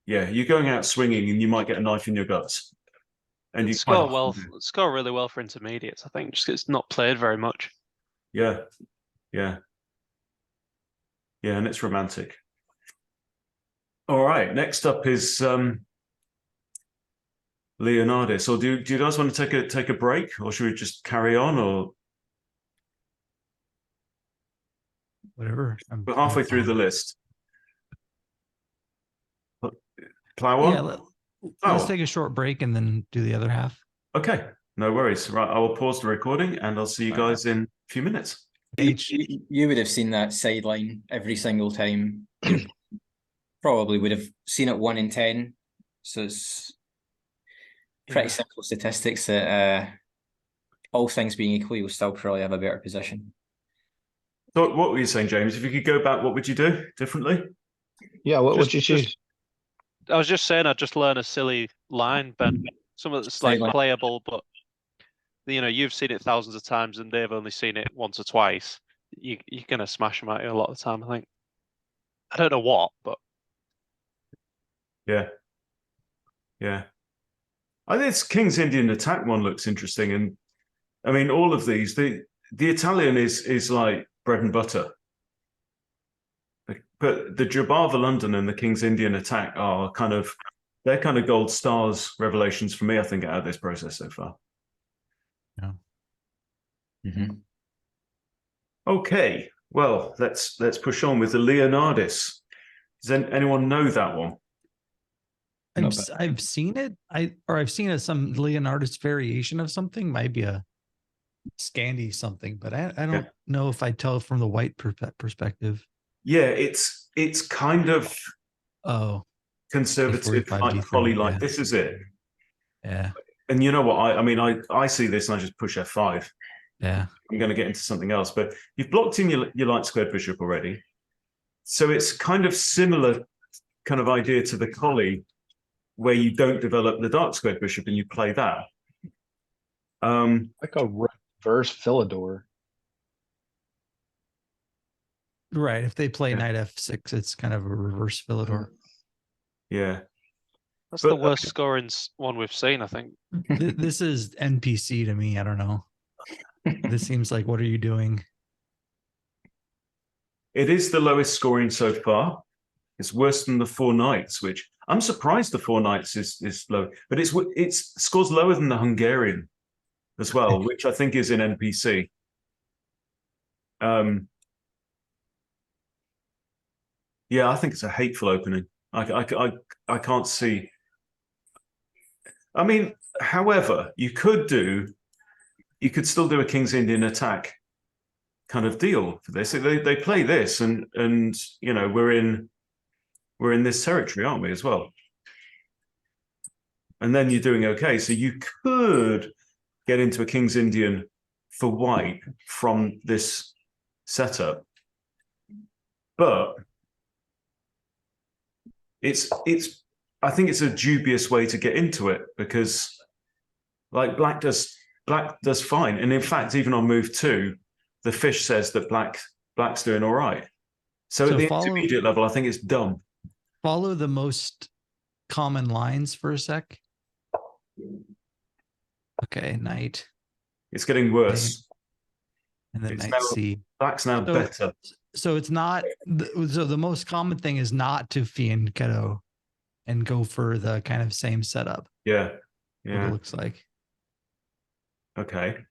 Yeah, you're going out swinging and you might get a knife in your guts. And you score really well for intermediates, I think, just 'cause it's not played very much. Yeah. Yeah, and it's romantic. All right, next up is Leonardis. Or do you guys want to take a break, or should we just carry on? Or Whatever. we're halfway through the list. Plow on? Yeah, let's take a short break and then do the other half. Okay, no worries. Right, I will pause the recording and I'll see you guys in a few minutes. You would have seen that sideline every single time. You probably would have seen it 1 in 10. So it's pretty simple statistics that all things being equal, you'll still probably have a better position. So what were you saying, James? If you could go back, what would you do differently? Yeah, what would you choose? I was just saying I'd just learn a silly line, Ben. Some of it's like Sideline. playable, but you've seen it thousands of times and they've only seen it once or twice. You're gonna smash them at you a lot of the time, I think. I don't know what, but Yeah. I think this King's Indian attack one looks interesting, and I mean all of these. The Italian is like bread and butter, but the Jabava London and the King's Indian attack are they're kind of gold stars revelations for me, I think, out of this process so far. Yeah. Mm-hmm. Okay, well, let's push on with the Leonardis. Does anyone know that one? I've seen it. I've seen some Leonardis variation of something. Might be a Scandi something, but I don't know if I tell from the white perspective. Yeah, it's kind of conservative, like Holly, like this is it. Yeah. And you know what? I see this and I just push F5. Yeah. I'm going to get into something else, but you've blocked in your light squared bishop already. So it's kind of similar kind of idea to the collie, where you don't develop the dark squared bishop and you play that. Like a reverse Philidor. Right. If they play knight F6, it's kind of a reverse Philidor. Yeah. that's the worst scoring one we've seen, I think. This is NPC to me. I don't know. This seems like, what are you doing? It is the lowest scoring so far. It's worse than the 4 knights, which I'm surprised the 4 knights is low, but it's scores lower than the Hungarian as well, which I think is in NPC. Yeah, I think it's a hateful opening. I can't see. I mean, however, you could still do a King's Indian attack kind of deal for this. They play this, and we're in this territory, aren't we, as well? And then you're doing okay. So you could get into a King's Indian for white from this setup, but I think it's a dubious way to get into it, because like black does fine, and in fact, even on move 2, the fish says that black's doing all right. So at the intermediate level, I think it's dumb. Follow the most common lines for a sec. Okay, knight. It's getting worse. And then It's knight now, C. black's now So- better. So it's not, so the most common thing is not to fianchetto and go for the kind of same setup. Yeah. What it Yeah. looks like. Okay.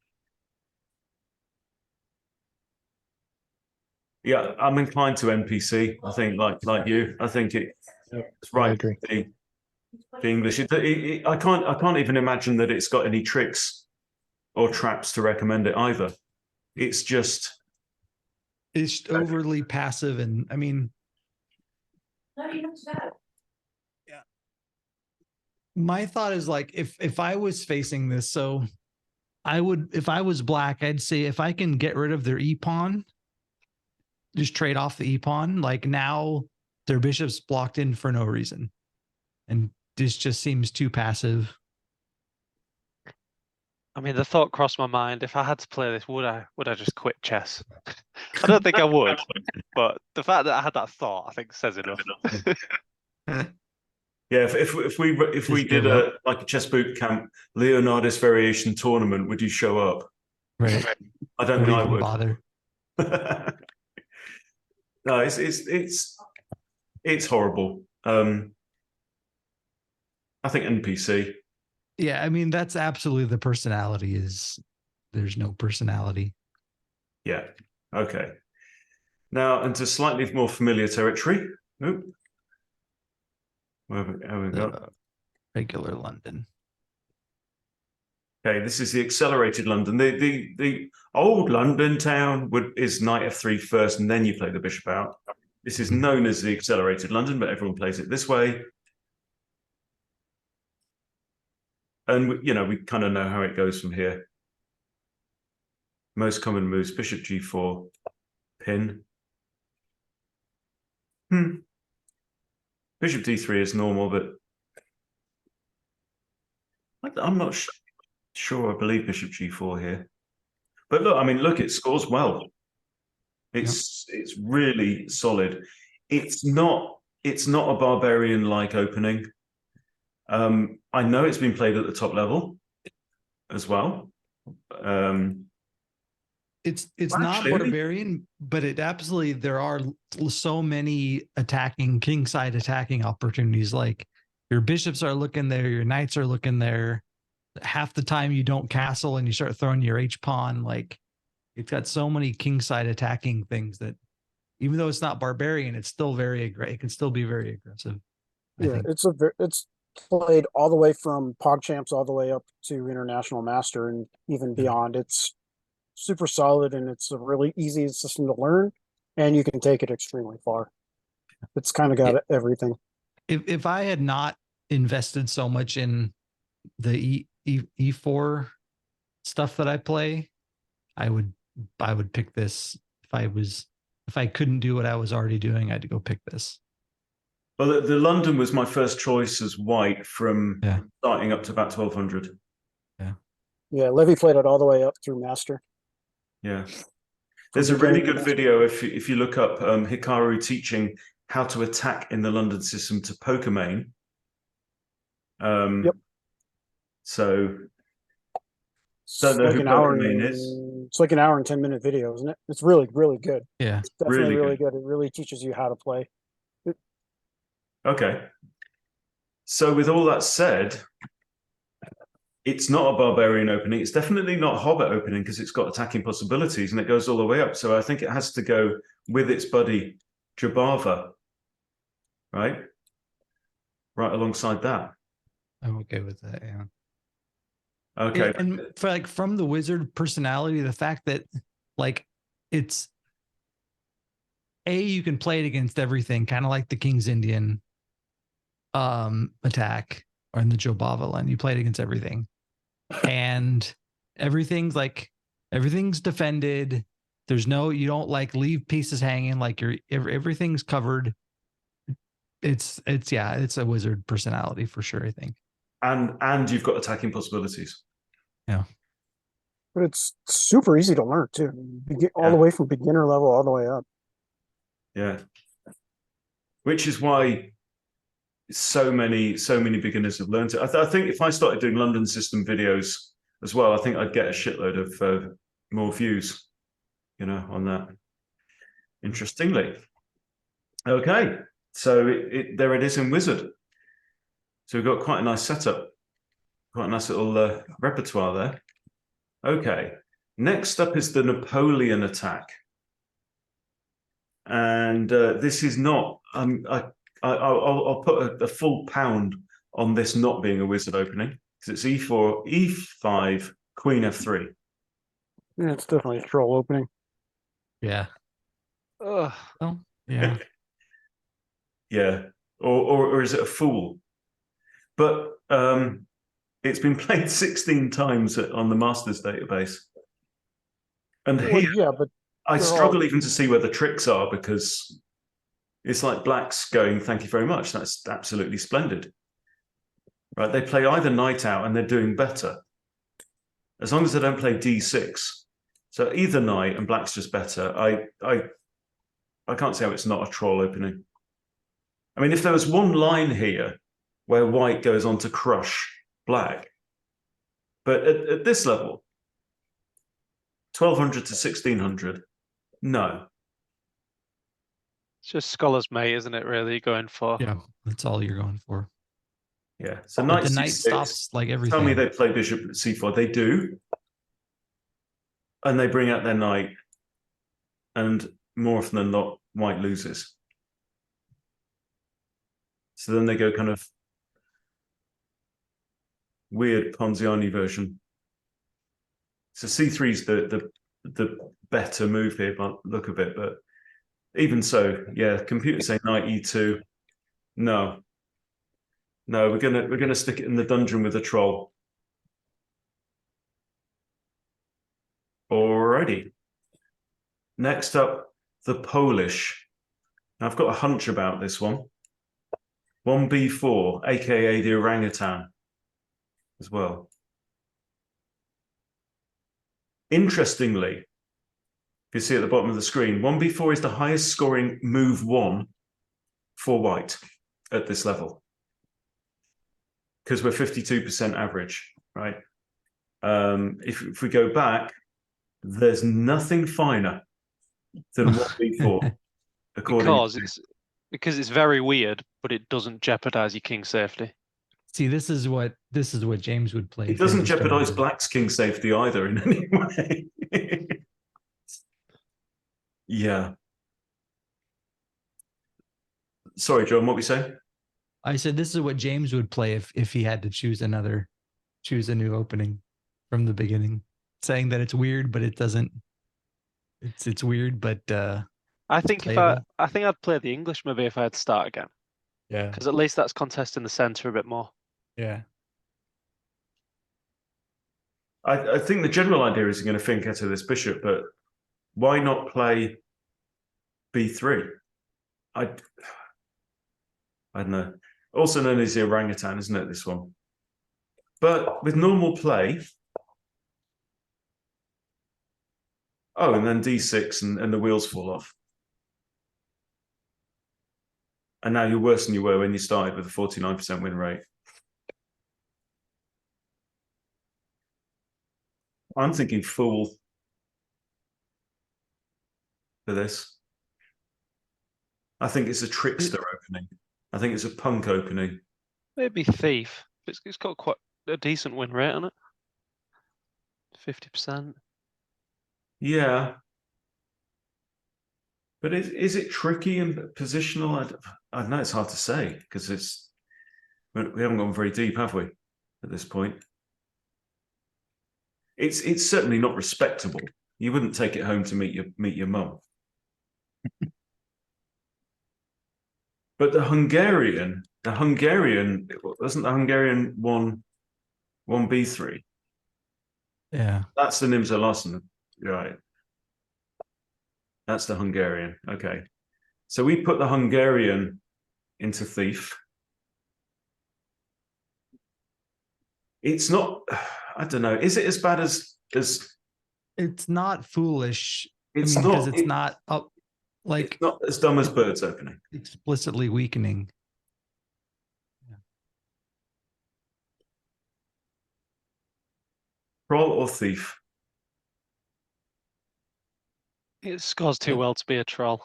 Yeah, I'm inclined to NPC. I think, like you, I think it's I right. agree. The English. I can't even imagine that it's got any tricks or traps to recommend it either. It's just It's overly passive, and I mean, my thought is like if I was facing this, so I would, if I was black, I'd say if I can get rid of their e pawn, just trade off the e pawn. Like now their bishop's blocked in for no reason, and this just seems too passive. I mean, the thought crossed my mind. If I had to play this, would I just quit chess? I don't think I would, but the fact that I had that thought, I think, says enough. yeah. If we Just did give up. a chess boot camp Leonardus variation tournament, would you show up? Right. I don't Don't think I even would. bother. No, it's horrible. I think NPC. Yeah, I mean that's absolutely the personality is there's no personality. Yeah. Okay. Now into slightly more familiar territory. Oop. Where have we got? Regular London. Okay, this is the accelerated London. The old London town is knight f3 first, and then you play the bishop out. This is known as the accelerated London, but everyone plays it this way. And we kind of know how it goes from here. Most common moves: bishop g4, pin. Bishop d3 is normal, but I'm not sure I believe bishop g4 here. But look, I mean, look, it scores well. It's really solid. It's not a barbarian-like opening. I know it's been played at the top level as well. It's Well, not actually, barbarian, but it absolutely there are so many kingside attacking opportunities. Like your bishops are looking there, your knights are looking there. Half the time you don't castle and you start throwing your H pawn. Like it's got so many kingside attacking things that even though it's not barbarian, it's still very aggressive. It can still be very aggressive. I Yeah, think. it's played all the way from PogChamps all the way up to International Master and even beyond. It's super solid and it's a really easy system to learn, and you can take it extremely far. It's kind of got everything. If I had not invested so much in the E4 stuff that I play, I would pick this. If I couldn't do what I was already doing, I had to go pick this. Well, the London was my first choice as white from starting up to about 1200. Yeah, Levy played it all the way up through Master. Yeah. There's a really good video if you look up Hikaru teaching how to attack in the London system to poker main. Yep. So don't know who poker main is. It's like an hour and 10-minute video, isn't it? It's really, really good. Yeah. It's definitely Really really good. It really teaches you how to play. Okay. So with all that said, it's not a barbarian opening. It's definitely not a hobbit opening because it's got attacking possibilities and it goes all the way up. So I think it has to go with its buddy Jabava, right? Right alongside that. I'm okay with that. Yeah. Okay. And for like from the wizard personality, the fact that like it's you can play it against everything, kind of like the King's Indian attack or in the Jobava line. You play it against everything. And everything's defended. There's no, you don't like leave pieces hanging, like everything's covered. It's a wizard personality for sure, I think. And you've got attacking possibilities. Yeah. But it's super easy to learn too. All the way from beginner level all the way up. Yeah. Which is why so many beginners have learned it. I think if I started doing London system videos as well, I think I'd get a shitload of more views, you know, on that. Interestingly. Okay, so there it is in Wizard. So we've got quite a nice setup, quite a nice little repertoire there. Okay, next up is the Napoleon attack. And this is not, I'll put a full pound on this not being a Wizard opening, because it's e4, e5, queen f3. Yeah, it's definitely a troll opening. Yeah. Ugh. Oh, yeah. Yeah, or is it a fool? But it's been played 16 times on the Masters database. And Well, here, yeah, but I they're struggle all- even to see where the tricks are, because it's like Black's going, thank you very much. That's absolutely splendid. Right, they play either knight out and they're doing better. As long as they don't play d6. So either knight and Black's just better. I can't see how it's not a troll opening. I mean, if there was one line here where white goes on to crush Black, but at this level, 1200 to 1600, no. It's just scholar's mate, isn't it? Really going for. Yeah. That's all you're going for. Yeah. So But knight the knight c6, stops like everything. tell me they play bishop at c4. They do. And they bring out their knight. And more often than not, white loses. So then they go kind of weird Ponziani version. So c3 is the better move here by look of it, but even so, yeah, computers say knight e2. No, we're gonna stick it in the dungeon with a troll. Alrighty. Next up, the Polish. Now, I've got a hunch about this one. 1b4, aka the orangutan, as well. Interestingly, if you see at the bottom of the screen, 1b4 is the highest scoring move one for white at this level, because we're 52% average, right? If we go back, there's nothing finer than 1b4. Because it's very weird, but it doesn't jeopardize your king safety. See, this is what James would play. It if he doesn't had to start jeopardize over. Black's king safety either in any way. Yeah. Sorry, John, what we say? I said this is what James would play if he had to choose a new opening from the beginning, saying that it's weird, but it doesn't. It's weird, but I think playable. I think I'd play the English maybe if I had to start again, Yeah, because at least that's contesting the center a bit more. yeah. I think the general idea is you're going to think out of this bishop, but why not play b3? I don't know. Also known as the orangutan, isn't it, this one? But with normal play, oh, and then d6 and the wheels fall off. And now you're worse than you were when you started with a 49% win rate. I'm thinking fool for this. I think it's a trickster opening. I think it's a punk opening. Maybe thief. It's got quite a decent win rate on it. 50%. Yeah. But is it tricky and positional? I don't know, it's hard to say, because we haven't gone very deep, have we, at this point? It's certainly not respectable. You wouldn't take it home to meet your mum. But the Hungarian wasn't the Hungarian 1b3? Yeah. That's the Nimzo Larsen, right? That's the Hungarian. Okay. So we put the Hungarian into thief. It's not, I don't know. Is it as bad as It's not foolish. it's because not it's not up like it's not as dumb as birds opening. explicitly weakening. Troll or thief? It scores too well to be a troll.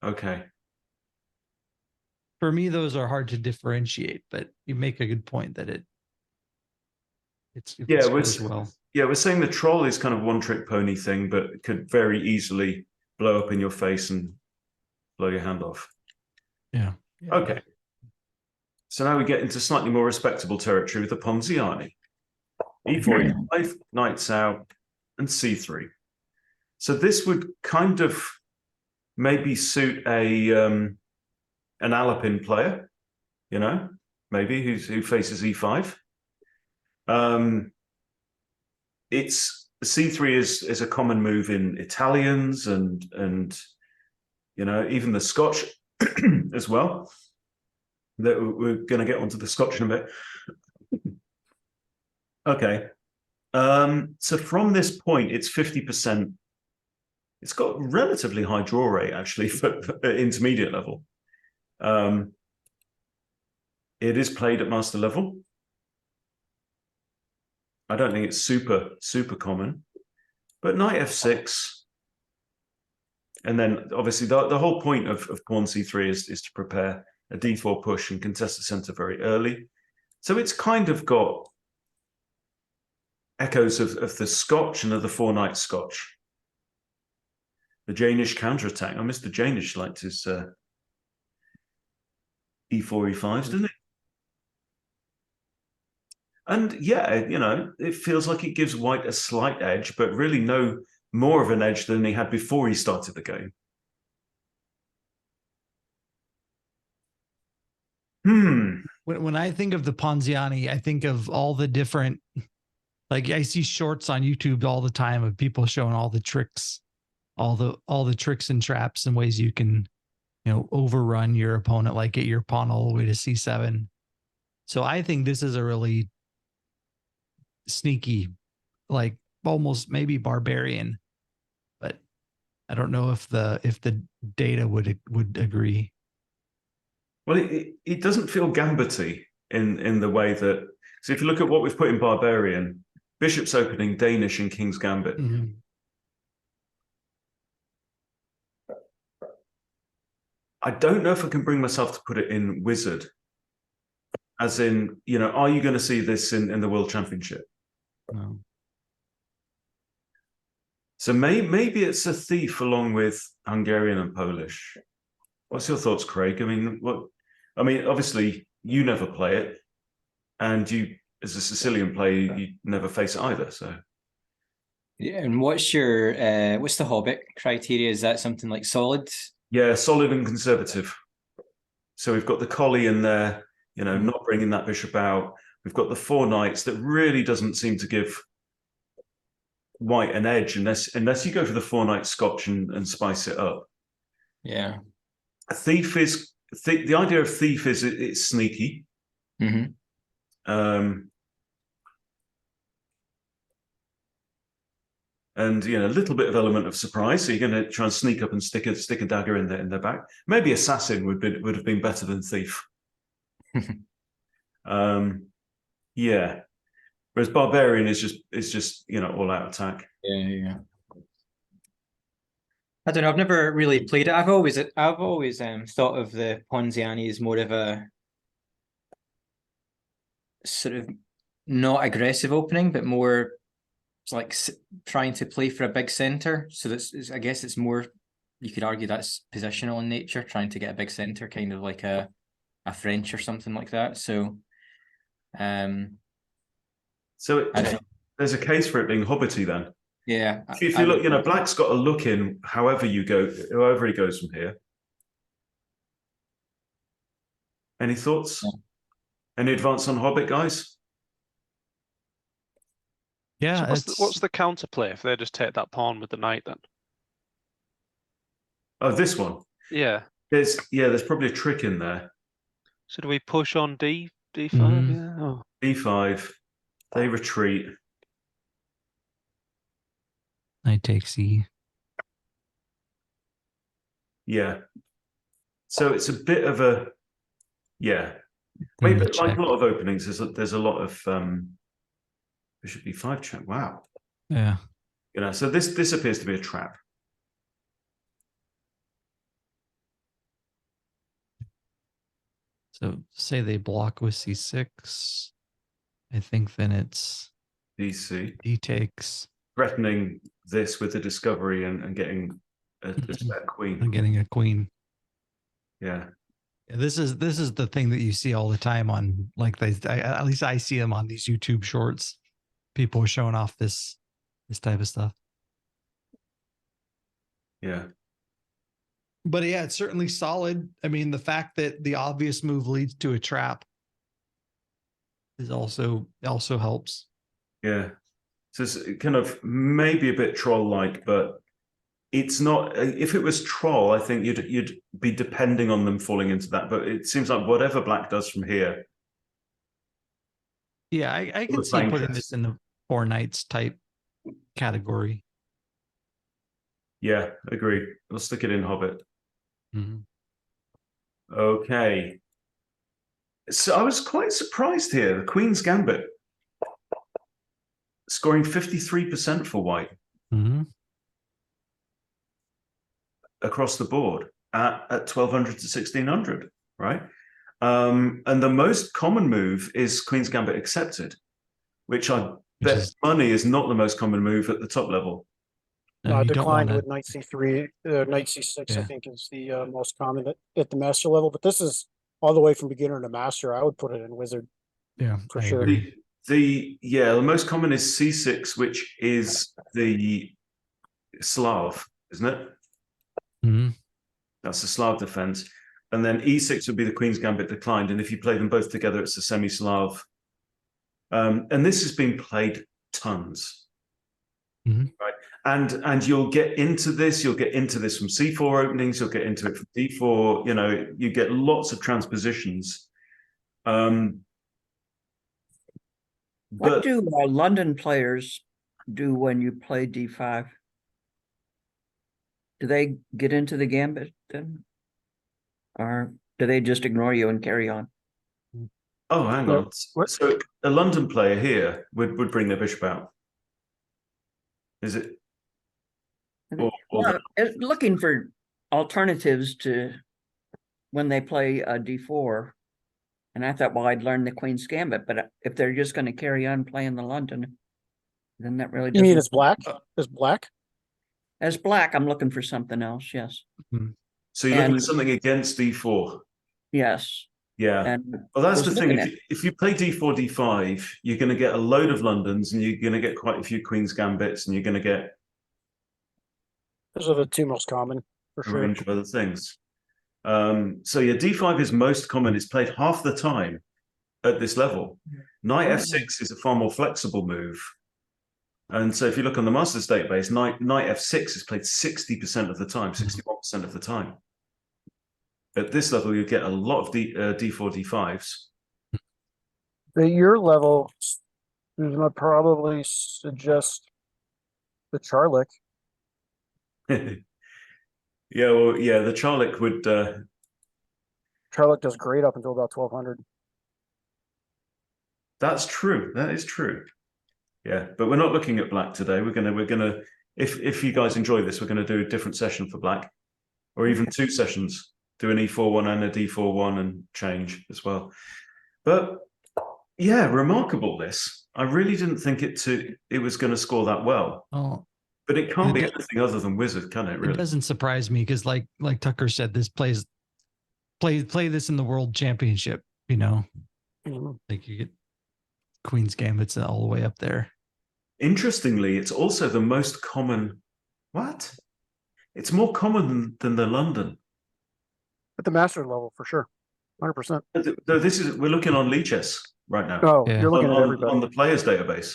Okay. For me, those are hard to differentiate, but you make a good point that it Yeah, scores well. Yeah, we're saying the troll is kind of one trick pony thing, but it could very easily blow up in your face and blow your hand off. Yeah. Okay. So now we get into slightly more respectable territory with the Ponziani. E4, E5, knights out, and C3. So this would kind of maybe suit a an Alapin player, you know, maybe who faces E5. It's C3 is a common move in Italians and you know, even the Scotch as well. That we're going to get onto the Scotch in a bit. Okay. So from this point, it's 50%. It's got a relatively high draw rate, actually, for intermediate level. It is played at master level. I don't think it's super common. But knight f6. And then, obviously, the whole point of pawn c3 is to prepare a d4 push and contest the center very early. So it's kind of got echoes of the Scotch and of the four-knight Scotch. The Janish counterattack. I missed the Janish liked his e4, e5s, didn't he? And yeah, you know, it feels like it gives white a slight edge, but really no more of an edge than he had before he started the game. When I think of the Ponziani, I think of all the different, like I see shorts on YouTube all the time of people showing all the tricks, all the tricks and traps and ways you can, you know, overrun your opponent, like get your pawn all the way to c7. So I think this is a really sneaky, like almost maybe barbarian, but I don't know if the data would agree. Well, it doesn't feel gambity in the way that. So if you look at what we've put in barbarian, bishop's opening, Danish, and king's gambit. Mm-hmm. I don't know if I can bring myself to put it in wizard. As in, you know, are you going to see this in the World Championship? No. So maybe it's a thief along with Hungarian and Polish. What's your thoughts, Craig? I mean, obviously you never play it, and you, as a Sicilian player, you never face it either. So Yeah, and what's the Hobbit criteria? Is that something like solid? yeah, solid and conservative. So we've got the collie in there, you know, not bringing that bishop out. We've got the four knights that really doesn't seem to give white an edge unless you go for the four knight Scotch and spice it up. Yeah. A thief is the idea of thief is it's sneaky. Mm-hmm. And you know, a little bit of element of surprise. So you're going to try and sneak up and stick a dagger in their back. Maybe assassin would have been better than thief. Yeah. Whereas barbarian is just you know, all out attack. Yeah. I don't know. I've never really played it. I've always thought of the Ponziani as more of a sort of not aggressive opening, but more like trying to play for a big center. So I guess it's more, you could argue that's positional in nature, trying to get a big center, kind of like a French or something like that. So, there's a case for it being hobbity then. Yeah. If you look, you know, black's got a look in however you go, however he goes from here. Any thoughts? Yeah. Any advance on Hobbit, guys? Yeah. So what's the counterplay if they just take that pawn with the knight then? Oh, this one. Yeah. There's probably a trick in there. So do we push on D5? Mhm. Yeah. Oh. D5. They retreat. Knight takes E. Yeah. So it's a bit of a, yeah. Queen to Maybe like check. a lot of openings, there's a lot of there should be 5 check. Wow. Yeah. You know, so this appears to be a trap. So say they block with c6. I think then it's DC d takes threatening this with the discovery and getting a set queen. and getting a queen. Yeah. Yeah, this is the thing that you see all the time on like at least I see them on these YouTube shorts. People are showing off this type of stuff. Yeah. But yeah, it's certainly solid. I mean, the fact that the obvious move leads to a trap is also helps. Yeah. So it's kind of maybe a bit troll-like, but it's not. If it was troll, I think you'd be depending on them falling into that. But it seems like whatever black does from here. Yeah, I can With see putting interest. this in the 4 knights type category. Yeah, agree. We'll stick it in Hobbit. Mhm. Okay. So I was quite surprised here. The Queen's Gambit scoring 53% for white Mhm. across the board at 1200 to 1600, right? And the most common move is Queen's Gambit accepted, which I Which bet is- money is not the most common move at the top level. No, you don't Declined want with to. knight c3, knight c6. I Yeah. think is the most common at the master level. But this is all the way from beginner to master. I would put it in wizard. Yeah, For I sure. agree. The most common is C6, which is the Slav, isn't it? Mhm. That's the Slav defense. And then E6 would be the Queen's Gambit declined. And if you play them both together, it's the semi-Slav. And this has been played tons. Mhm. Right. And you'll get into this from C4 openings, you'll get into it from D4, you know, you get lots of transpositions. What But do London players do when you play d5? Do they get into the gambit then? Or do they just ignore you and carry on? oh, hang Yeah, on. what- So a London player here would bring their bishop out. Is it? Well, looking for alternatives to when they play a d4. And I thought, well, I'd learn the Queen's Gambit, but if they're just going to carry on playing the London, then that really You doesn't. mean it's black? As black? As black, I'm looking for something else. Yes. So you're looking And- at something against D4. Yes. Yeah. And Well, that's the was thing. looking If you play D4, D5, you're going to get a load of Londons and you're going to get quite a few Queen's Gambits and you're going to get Those are the two most common for a sure. range of other things. So yeah, D5 is most common. It's played half the time at this level. Knight F6 is a far more flexible move. And so if you look on the Masters database, Knight F6 is played 60% of the time, 61% of the time. At this level, you get a lot of D4, D5s. At your level, Susan, I'd probably suggest the Charlick. Yeah, well, yeah, the Charlick would. Charlick does great up until about 1200. That's true. That is true. Yeah, but we're not looking at black today. We're gonna. If you guys enjoy this, we're gonna do a different session for black, or even 2 sessions. Do an E4 one and a D4 one and change as well. But yeah, remarkable. This I really didn't think it was going to score that well. Oh, But it can't It be do- anything other than Wizard, can it? it Really? doesn't surprise me because like Tucker said, this play this in the World Championship. You know, Mhm. like you get Queen's Gambits all the way up there. Interestingly, it's also the most common. What? It's more common than the London. At the master level, for sure. 100%. Though we're looking on Lichess right now. Oh, Yeah. you're looking at on everybody. the players database.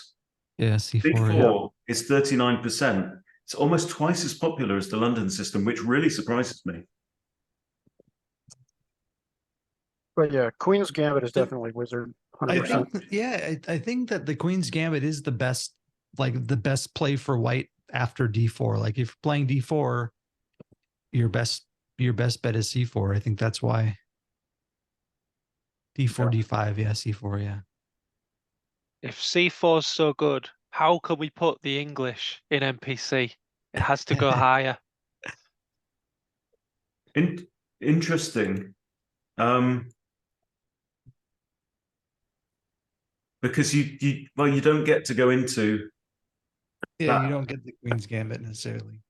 Yeah, C4. D4 is 39%. It's almost twice as popular as the London system, which really surprises me. But yeah, Queen's Gambit is definitely Wizard. I 100%. think, yeah, I think that the Queen's Gambit is the best play for white after D4. Like if you're playing D4, your best bet is C4. I think that's why. D4, D5, yeah, C4, yeah. If C4 is so good, how can we put the English in NPC? It has to go higher. Interesting. Because you don't get to go into Yeah, that you don't get the Queen's Gambit necessarily.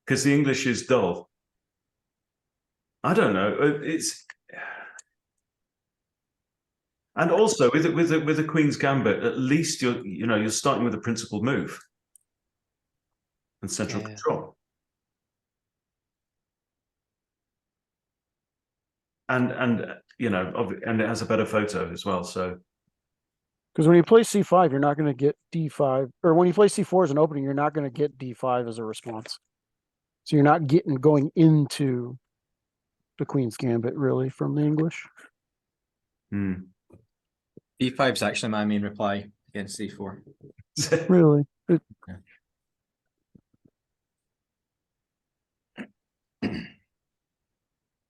because the English is dull. I don't know. It's and also with the Queen's Gambit, at least you're starting with a principal move and central Yeah. control. And and it has a better photo as well. So Because when you play C5, you're not going to get D5, or when you play C4 as an opening, you're not going to get D5 as a response. So you're not going into the Queen's Gambit really from the English. B5 is actually my main reply against C4. Really,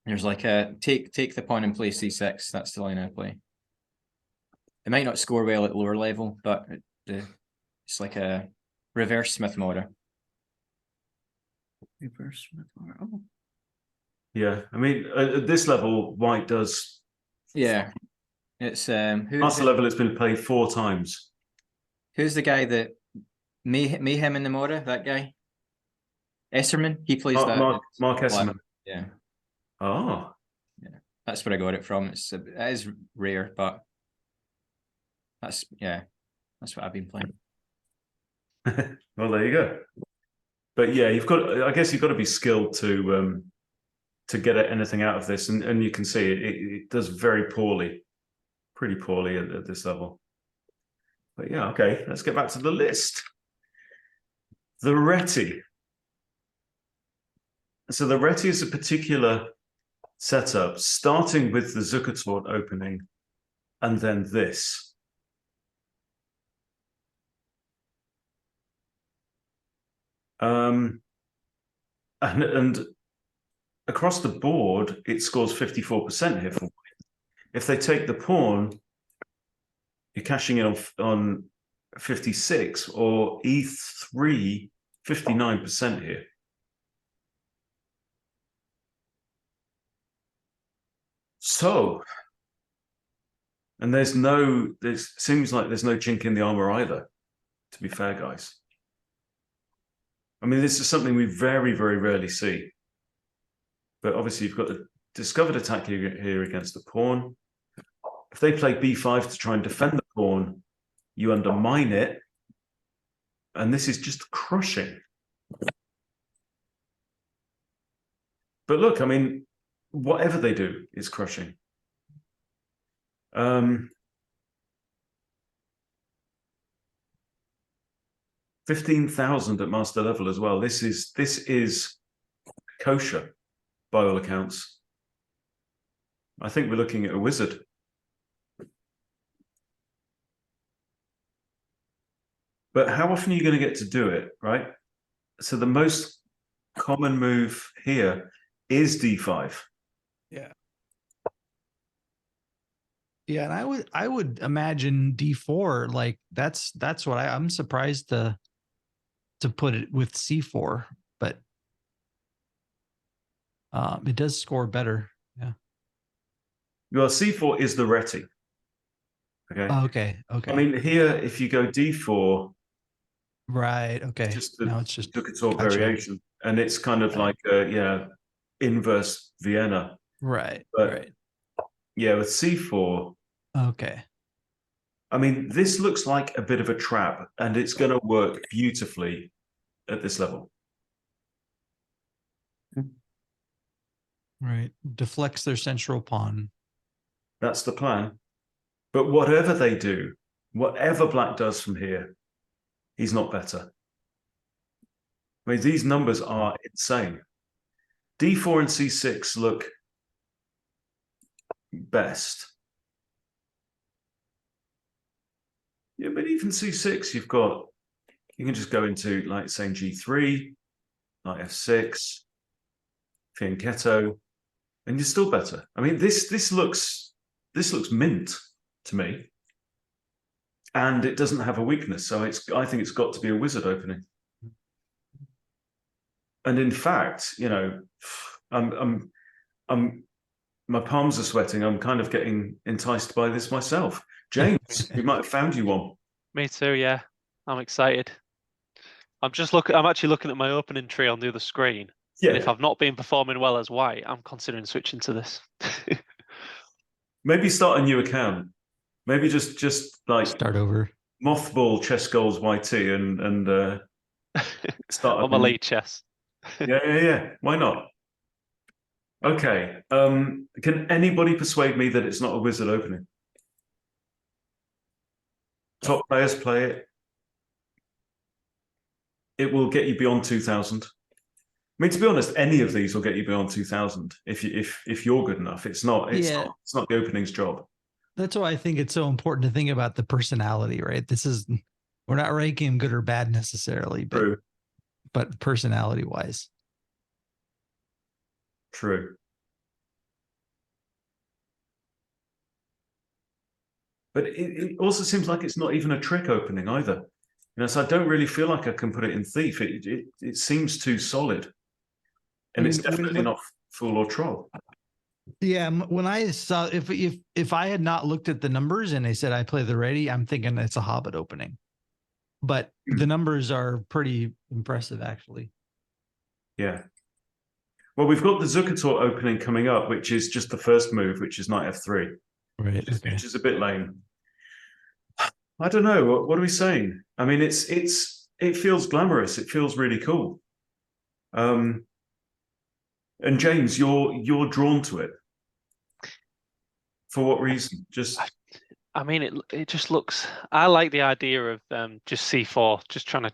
There's like a take the pawn and play C6. That's the line I play. It might not score well at lower level, but it's like a reverse Smith Mortar. Reverse Smith Mortar. Oh, yeah, I mean at this level, White does. Yeah, it's Master level. It's been played 4 times. who's the guy that Mayhem in the Mora? That guy, Esserman. He plays that. Mark Esserman. Yeah. Oh, Yeah, that's where I got it from. It is rare, but that's what I've been playing. well, there you go. But yeah, I guess you've got to be skilled to get anything out of this, and you can see it does very poorly, pretty poorly at this level. But yeah, okay, let's get back to the list. The Reti. So the Reti is a particular setup, starting with the Zukertort opening, and then this. And across the board, it scores 54% here for White. If they take the pawn, you're cashing in on 56, or E3, 59% here. So, and there seems like there's no chink in the armor either, to be fair, guys. I mean, this is something we very, very rarely see. But obviously, you've got the discovered attack here against the pawn. If they play b5 to try and defend the pawn, you undermine it. And this is just crushing. But look, I mean, whatever they do is crushing. 15,000 at master level as well. This is kosher by all accounts. I think we're looking at a wizard. But how often are you going to get to do it, right? So the most common move here is d5. Yeah. Yeah, and I would imagine D4, like that's what I'm surprised to put it with C4, but it does score better. Yeah. Well, C4 is the Reti. Okay. Oh, okay. Okay. I mean, here, if you go D4, right. Okay. Now it's just Ducator variation, and it's kind of like a inverse Vienna. Right. But right. Yeah, with C4. Okay. I mean, this looks like a bit of a trap, and it's going to work beautifully at this level. Right. Deflects their central pawn. That's the plan. But whatever they do, whatever Black does from here, he's not better. I mean, these numbers are insane. D4 and C6 look best. Yeah, but even C6, you can just go into, like, saying G3, like F6, fianchetto. and you're still better. I mean, this looks mint to me, and it doesn't have a weakness. So I think it's got to be a wizard opening. And in fact, you know, I'm my palms are sweating. I'm kind of getting enticed by this myself. James, we might have found you one. Me too, yeah. I'm excited. I'm actually looking at my opening tree on the other screen. Yeah. And if I've not been performing well as white, I'm considering switching to this. Maybe start a new account. Maybe just like Start over. mothball chess goals YT and start On my Lichess. Yeah. Why not? Okay. Can anybody persuade me that it's not a wizard opening? Top players play it. It will get you beyond 2,000. I mean, to be honest, any of these will get you beyond 2,000 if you're good enough. It's not the opening's job. That's why I think it's so important to think about the personality, right? We're not ranking him good or bad necessarily, but personality wise. True. But it also seems like it's not even a trick opening either. You know, so I don't really feel like I can put it in thief. It seems too solid. And it's definitely not fool or troll. Yeah, when I saw if I had not looked at the numbers and they said I play the ready, I'm thinking it's a Hobbit opening. But the numbers are pretty impressive, actually. Yeah. Well, we've got the Zucator opening coming up, which is just the first move, which is knight f3. Right. Which is a bit lame. I don't know. What are we saying? I mean, it feels glamorous. It feels really cool. And James, you're drawn to it. For what reason? I mean, it just looks. I like the idea of just c4, just trying to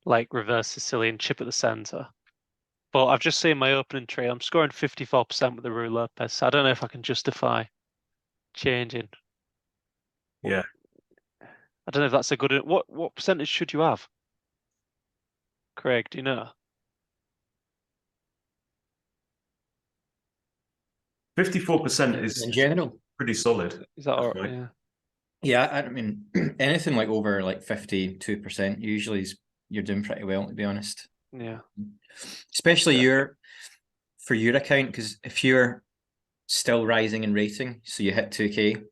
like reverse Sicilian chip at the center. But I've just seen my opening tree. I'm scoring 54% with the Rue Lopez. I don't know if I can justify changing. Yeah. I don't know if that's a good. What percentage should you have, Craig? Do you know? 54% is in general. Pretty solid. Is that all right? Right. Yeah. Yeah, I mean, anything like over like 52% usually is you're doing pretty well, to be honest. Yeah. Especially for your account, because if you're still rising in rating, so you hit 2K,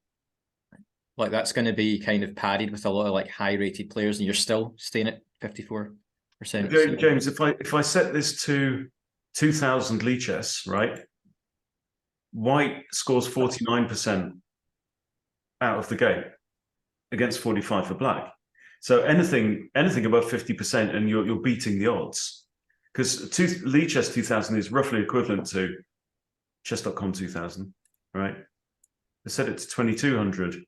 like that's going to be kind of padded with a lot of like high rated players, and you're still staying at 54%. James, if I set this to 2,000 Lichess, right? White scores 49% out of the gate against 45 for black. So anything above 50%, and you're beating the odds, because Lichess 2000 is roughly equivalent to chess.com 2000, right? I set it to 2200.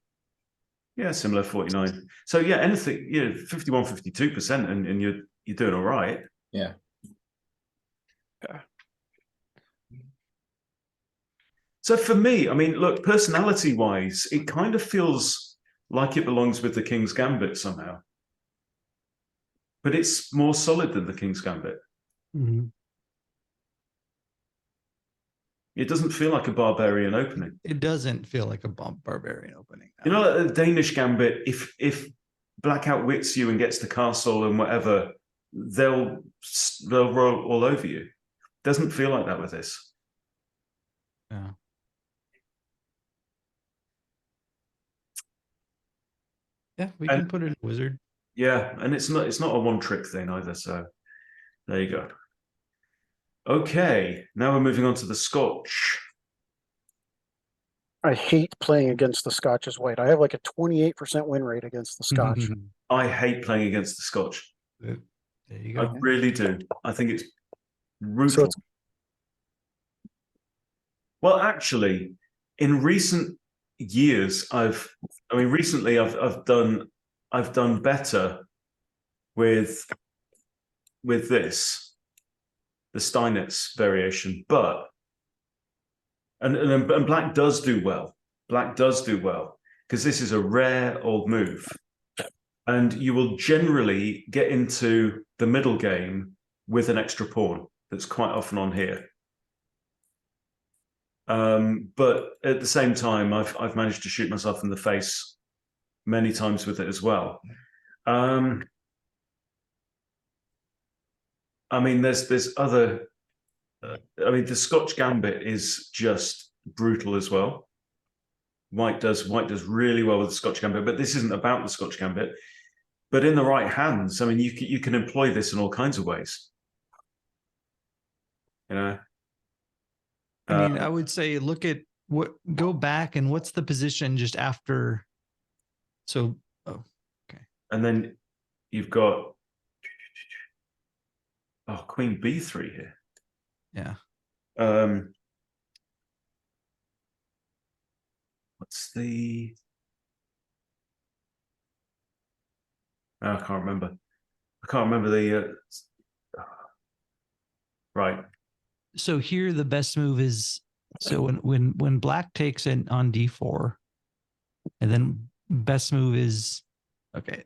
Yeah, similar 49. So yeah, anything, 51, 52%, and you're doing all right. Yeah. So for me, I mean, look, personality-wise, it kind of feels like it belongs with the King's Gambit somehow. But it's more solid than the King's Gambit. Mm-hmm. It doesn't feel like a barbarian opening. It doesn't feel like a barbarian opening. You know, like the Danish Gambit, if black outwits you and gets the castle and whatever, they'll roll all over you. Doesn't feel like that with this. Yeah. Yeah, we can put it in wizard. Yeah, and it's not a one-trick thing either. So there you go. Okay, now we're moving on to the Scotch. I hate playing against the Scotch as white. I have like a 28% win rate against the Scotch. I hate playing against the Scotch. There you go. I really do. I think it's brutal. Well, actually, in recent years, recently I've done better with this, the Steinitz variation, but and black does do well. Black does do well because this is a rare old move, and you will generally get into the middle game with an extra pawn that's quite often on here. But at the same time, I've managed to shoot myself in the face many times with it as well. I mean, there's other. I mean, the Scotch Gambit is just brutal as well. White does really well with the Scotch Gambit, but this isn't about the Scotch Gambit. But in the right hands, I mean, you can employ this in all kinds of ways. You know. I mean, I would say go back and what's the position just after. So, and then you've got Queen B3 here. Yeah. What's the? I can't remember. I can't remember the. Right. So here the best move is when black takes it on d4, and then best move is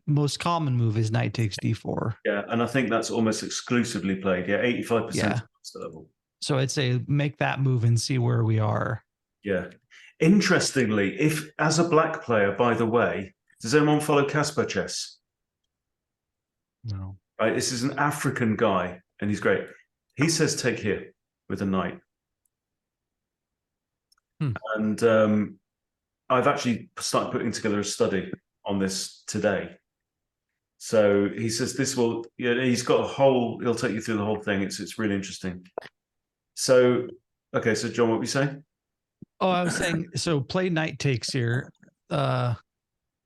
most common move is knight takes d4. Yeah, and I think that's almost exclusively played. Yeah, 85% Yeah. level. So I'd say make that move and see where we are. Yeah. Interestingly, if as a black player, by the way, does anyone follow Casper Chess? No. Right, this is an African guy, and he's great. He says take here with a knight. And I've actually started putting together a study on this today. So he says this will, he's got he'll take you through the whole thing. It's really interesting. So, okay, so John, what were you saying? Oh, I was saying, so play knight takes here. And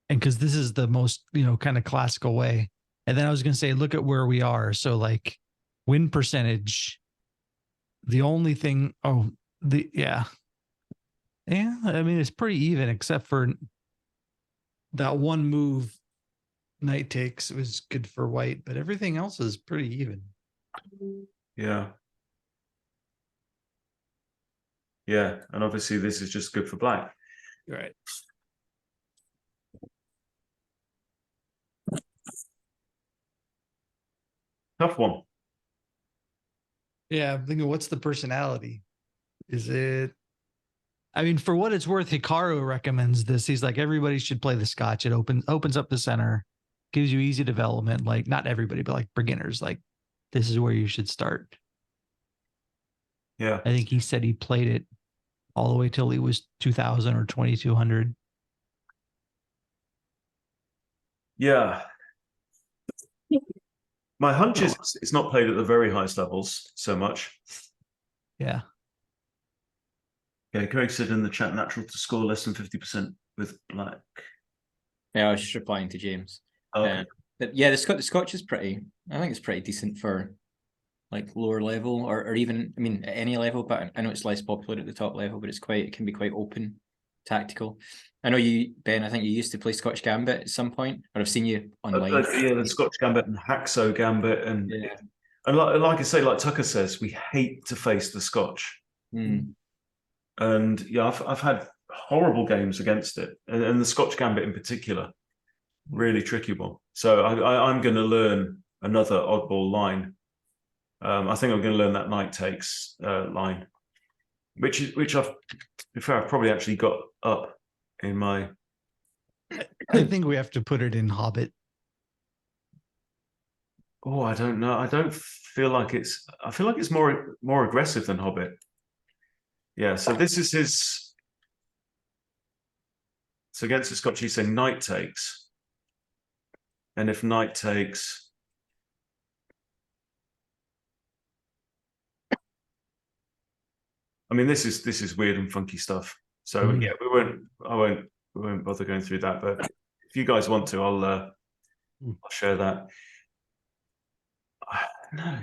because this is the most, kind of classical way. And then I was going to say, look at where we are. So like win percentage, the only thing, yeah. I mean, it's pretty even except for that one move knight takes was good for white, but everything else is pretty even. Yeah. Yeah, and obviously this is just good for black. Right. Tough one. Yeah, I'm thinking, what's the personality? Is it? I mean, for what it's worth, Hikaru recommends this. He's like, everybody should play the Scotch. It opens up the center, gives you easy development. Like not everybody, but like beginners. Like this is where you should start. Yeah, I think he said he played it all the way till he was 2000 or 2200. Yeah. My hunch is it's not played at the very highest levels so much. Yeah. Yeah, Craig said in the chat, natural to score less than 50% with black. Yeah, I was just replying to James. Okay. But yeah, the Scotch is pretty. I think it's pretty decent for like lower level or even, I mean, at any level. But I know it's less popular at the top level. But it can be quite open, tactical. I know you, Ben. I think you used to play Scotch Gambit at some point, or I've seen you online. Yeah, the Scotch Gambit and Haxo Gambit, and Yeah. and like I say, like Tucker says, we hate to face the Scotch. And yeah, I've had horrible games against it, and the Scotch Gambit in particular, really tricky one. So I'm going to learn another oddball line. I think I'm going to learn that knight takes line, which I've, to be fair, I've probably actually got up in my. I think we have to put it in Hobbit. Oh, I don't know. I don't feel like it's. I feel like it's more aggressive than Hobbit. Yeah. So this is his. So against the Scotch, he's saying knight takes, and if knight takes. I mean, this is weird and funky stuff. So yeah, we won't bother going through that. But if you guys want to, I'll share that. No,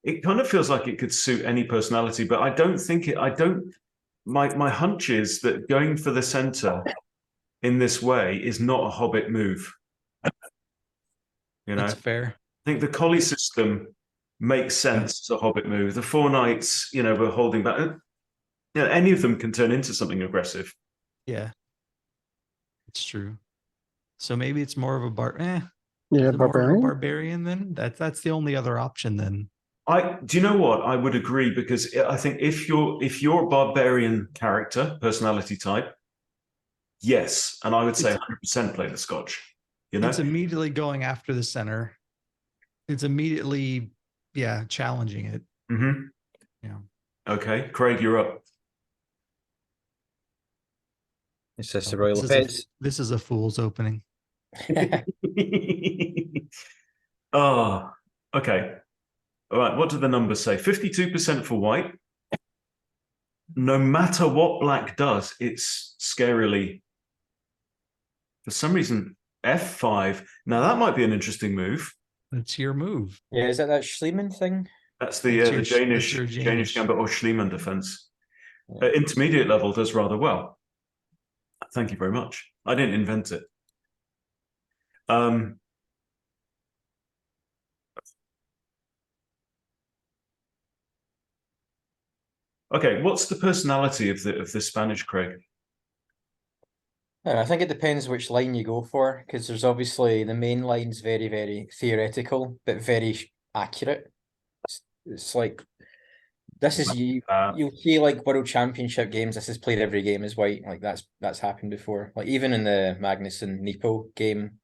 it kind of feels like it could suit any personality, but I don't think it. I don't. My hunch is that going for the center in this way is not a Hobbit move. You know, That's fair. I think the collie system makes sense as a Hobbit move. The four knights, were holding back. Any of them can turn into something aggressive. Yeah, it's true. So maybe it's more of a bar. Yeah, Is it more of a barbarian. barbarian then? That's the only other option then. Do you know what? I would agree, because I think if you're a barbarian character, personality type, yes, and I would say 100% play the Scotch. You know, It's immediately going after the center. It's immediately, yeah, challenging it. mm-hmm. Yeah. Okay, Craig, you're up. It's just Oh, the Royal Lopez. This is a fool's opening. Oh, okay. All right, what do the numbers say? 52% for white. No matter what black does, it's scarily, for some reason, F5. Now that might be an interesting move. That's your move. Yeah, is that Schliemann thing? That's That's the your- Danish that's your Danish. Gambit or Schliemann defense. Yeah. Intermediate level does rather well. Thank you very much. I didn't invent it. Okay, what's the personality of the Spanish Craig? I think it depends which line you go for, because there's obviously the main line's very, very theoretical, but very accurate. It's like this is you'll see like World Championship games. This is played every game as white. Like that's happened before. Like even in the Magnusson Nepo game,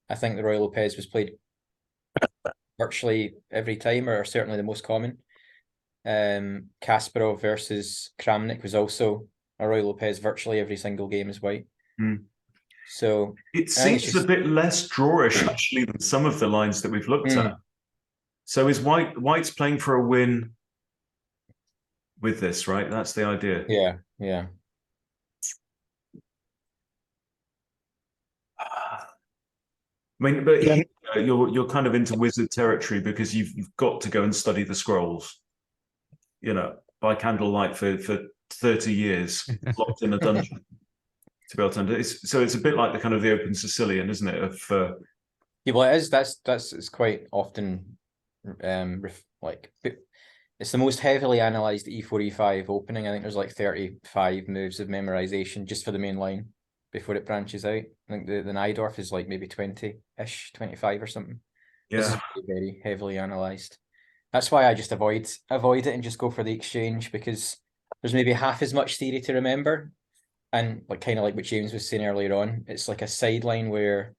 I think the Royal Lopez was played virtually every time, or certainly the most common. Kasparov versus Kramnik was also a Royal Lopez virtually every single game as white. So it seems a bit less drawish actually than some of the lines that we've looked at. So is White's playing for a win with this, right? That's the idea. Yeah, yeah. I mean, but Yeah. you're kind of into wizard territory, because you've got to go and study the scrolls, you know, by candlelight for 30 years, locked in a dungeon to be able to under it. So it's a bit like the kind of the Open Sicilian, isn't it? Of Yeah, well, it is. That's it's quite often, like it's the most heavily analyzed E4 E5 opening. I think there's like 35 moves of memorization just for the main line before it branches out. I think the Najdorf is like maybe 20-ish, 25 or something. This is very, very heavily analyzed. That's why I just avoid it and just go for the exchange, because there's maybe half as much theory to remember. And like kind of like what James was saying earlier on, it's like a sideline where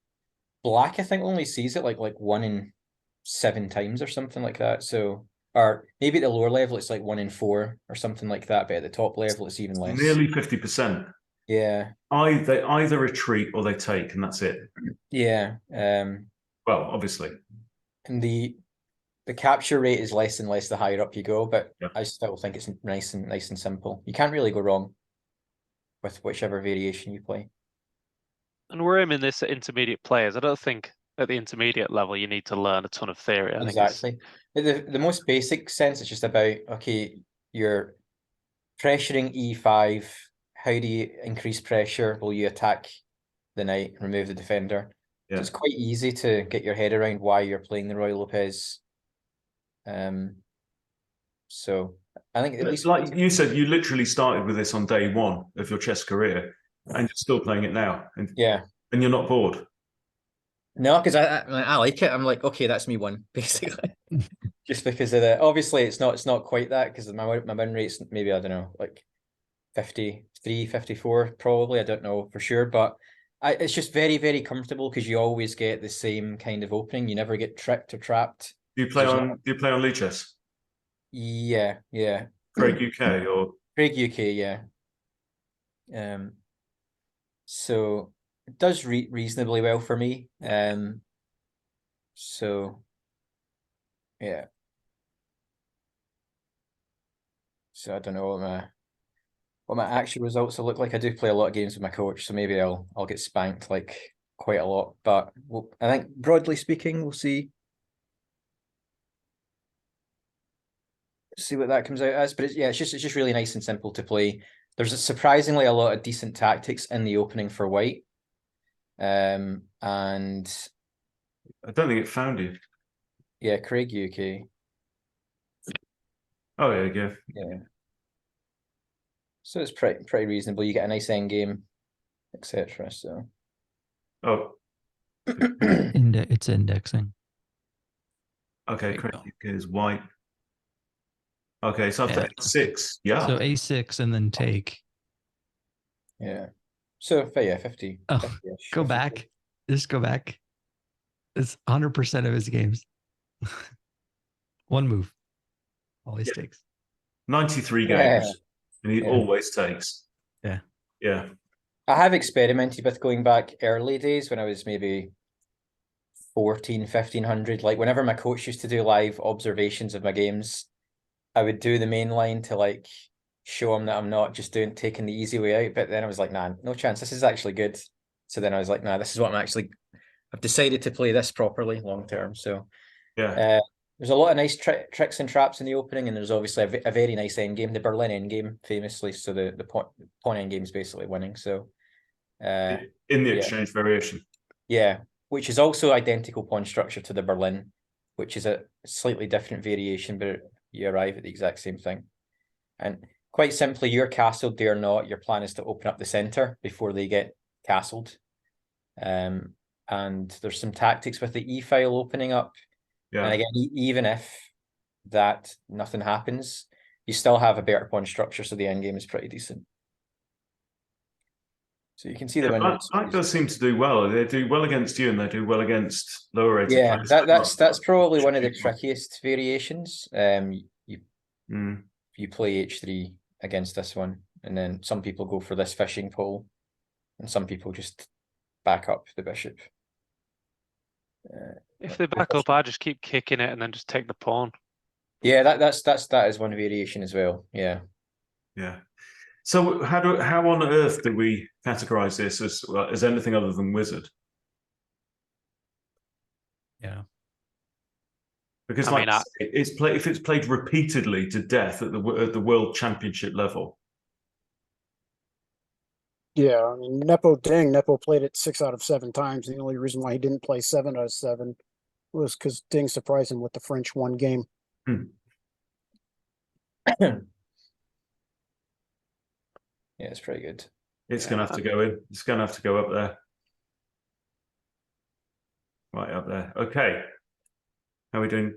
black, I think, only sees it like 1 in 7 times or something like that. So, or maybe at the lower level it's like 1 in 4 or something like that, but at the top level it's even less. nearly 50%. Yeah. They either retreat or they take, and that's it. Yeah. Well, obviously. And the capture rate is less and less the higher up you go, but Yeah. I still think it's nice and simple. You can't really go wrong with whichever variation you play. And we're aiming this at intermediate players. I don't think at the intermediate level you need to learn a ton of theory. I think Exactly. The most basic sense, it's just about, okay, you're pressuring E5. How do you increase pressure? Will you attack the knight, remove the defender? Yeah. So it's quite easy to get your head around why you're playing the Royal Lopez. So I think at least, like you said, you literally started with this on day one of your chess career, and you're still playing it now. And you're not bored. No, because I like it. I'm like, okay, that's me one, basically. Just because of the, obviously it's not quite that, because my win rate's maybe, I don't know, like 53, 54 probably. I don't know for sure, but it's just very, very comfortable because you always get the same kind of opening. You never get tricked or trapped. Do you play on Lichess? Yeah. Craig UK or Craig UK, yeah. So it does reasonably well for me. So yeah. So I don't know what my actual results will look like. I do play a lot of games with my coach, so maybe I'll get spanked like quite a lot. But I think broadly speaking, we'll see what that comes out as. But it's just really nice and simple to play. There's surprisingly a lot of decent tactics in the opening for white. And I don't think it found you. Yeah, Craig UK. Oh yeah. Yeah. So it's pretty reasonable. You get a nice end game, etc. So. Oh, It's indexing. Okay, There you correct. go. Is white. Okay, so after Yeah. A6, yeah. So A6 and then take. Yeah. So yeah, 50. Oh, 50-ish, go 52. back. Just go back. It's 100% of his games. One move. Always Yeah. takes. 93 Yeah. games. And he Yeah. always takes. Yeah. Yeah. I have experimented with going back early days when I was maybe 1500. Like whenever my coach used to do live observations of my games, I would do the main line to like show him that I'm not just taking the easy way out. But then I was like, nah, no chance. This is actually good. So then I was like, nah, this is what I've decided to play this properly long term. So Yeah. there's a lot of nice tricks and traps in the opening, and there's obviously a very nice end game, the Berlin end game, famously. So the pawn end game is basically winning. So In the yeah. exchange variation. Yeah, which is also identical pawn structure to the Berlin, which is a slightly different variation, but you arrive at the exact same thing. And quite simply, you're castled, they're not. Your plan is to open up the center before they get castled. And there's some tactics with the e-file opening up. Yeah. And again, even if nothing happens, you still have a better pawn structure, so the endgame is pretty decent. So you can see the win. Black does seem to do well. They do well against you, and they do well against lower rated Yeah, players. that's probably one of the trickiest variations. Mm. You play H3 against this one, and then some people go for this fishing pole, and some people just back up the bishop. If they back up, I just keep kicking it and then just take the pawn. Yeah, that is one variation as well. Yeah. Yeah. So how on earth do we categorize this as anything other than wizard? Yeah. Because I mean, if it's played repeatedly to death at the world championship level. Yeah, I mean, Nepo played it 6 out of 7 times. The only reason why he didn't play 7 out of 7 was because Ding surprised him with the French 1 game. Hmm. Yeah, it's pretty good. It's going to have to go in. It's going to have to go up there. Right up there. Okay. How are we doing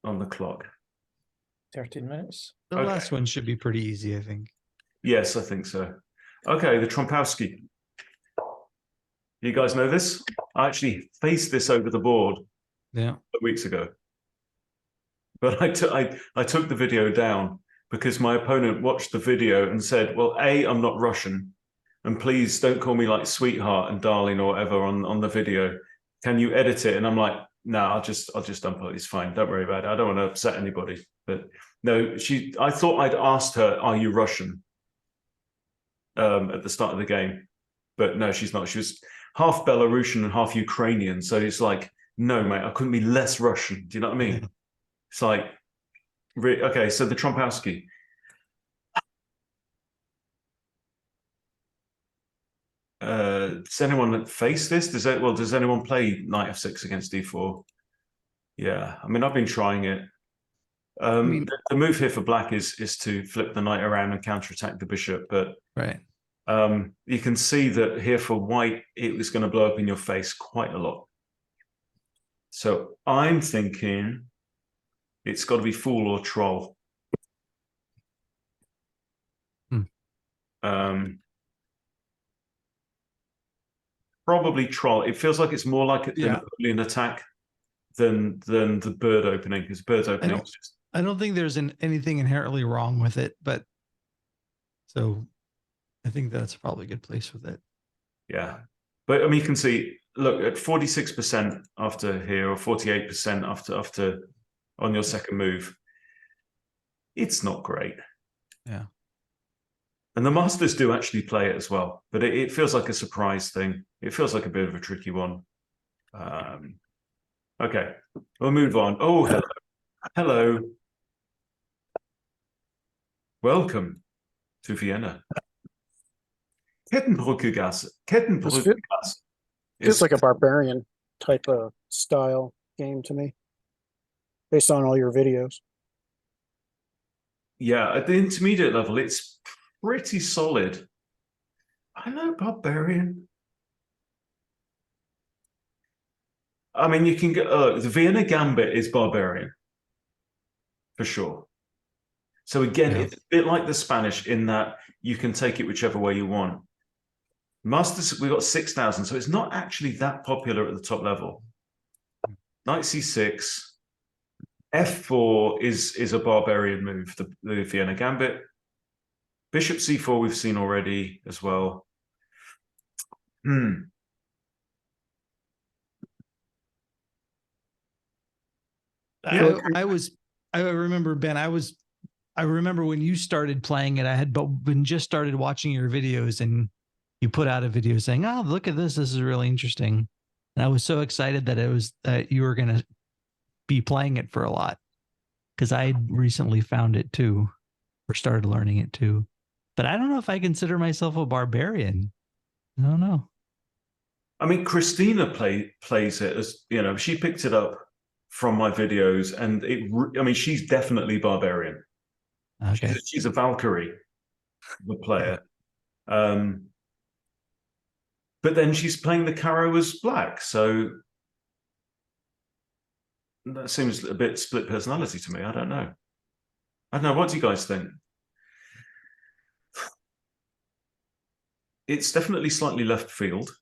on the clock? 13 minutes. The Okay. last one should be pretty easy, I think. Yes, I think so. Okay, the Trompowsky. You guys know this? I actually faced this over the board weeks ago. But I took the video down because my opponent watched the video and said, well, A, I'm not Russian. And please don't call me like sweetheart and darling or whatever on the video. Can you edit it? And I'm like, no, I'll just dump it. It's fine. Don't worry about it. I don't want to upset anybody. But no, I thought I'd asked her, are you Russian? At the start of the game. But no, she's not. She was half Belarusian and half Ukrainian. So it's like, no, mate, I couldn't be less Russian. Do you know what I mean? It's like, okay, so the Trompowsky. Does anyone face this? Does anyone play Knight f6 against d4? Yeah, I mean, I've been trying it. The move here for black is to flip the knight around and counterattack the bishop, but right. You can see that here for white, it was going to blow up in your face quite a lot. So I'm thinking it's got to be fool or troll. Probably troll. It feels like it's more like the Napoleon attack than the bird opening, because bird's opening is just... I don't think there's anything inherently wrong with it, but so I think that's probably a good place with it. Yeah. But I mean, you can see, look, at 46% after here, or 48% after on your second move, it's not great. Yeah. And the masters do actually play it as well, but it feels like a surprise thing. It feels like a bit of a tricky one. Okay, we'll move on. Oh, hello. Hello. Welcome to Vienna. Kettenbrückegasse. Kettenbrückegasse. Feels like a barbarian type of style game to me, based on all your videos. Yeah, at the intermediate level, it's pretty solid. I know, barbarian. I mean, you can get the Vienna Gambit is barbarian for sure. So again, Yeah. it's a bit like the Spanish in that you can take it whichever way you want. Masters, we've got 6,000, so it's not actually that popular at the top level. Knight c6, f4 is a barbarian move, the Vienna Gambit. Bishop c4 we've seen already as well. I remember, Ben, I remember when you started playing it, I had been just started watching your videos, and you put out a video saying, "Oh, look at this. This is really interesting." And I was so excited that it was that you were going to be playing it for a lot, because I had recently found it too, or started learning it too. But I don't know if I consider myself a barbarian. I don't know. I mean, Christina plays it as, you know, she picked it up from my videos, and I mean, she's definitely barbarian. Okay. She's a Valkyrie, the player. But then she's playing the Caro as black, so that seems a bit split personality to me. I don't know. What do you guys think? It's definitely slightly left field,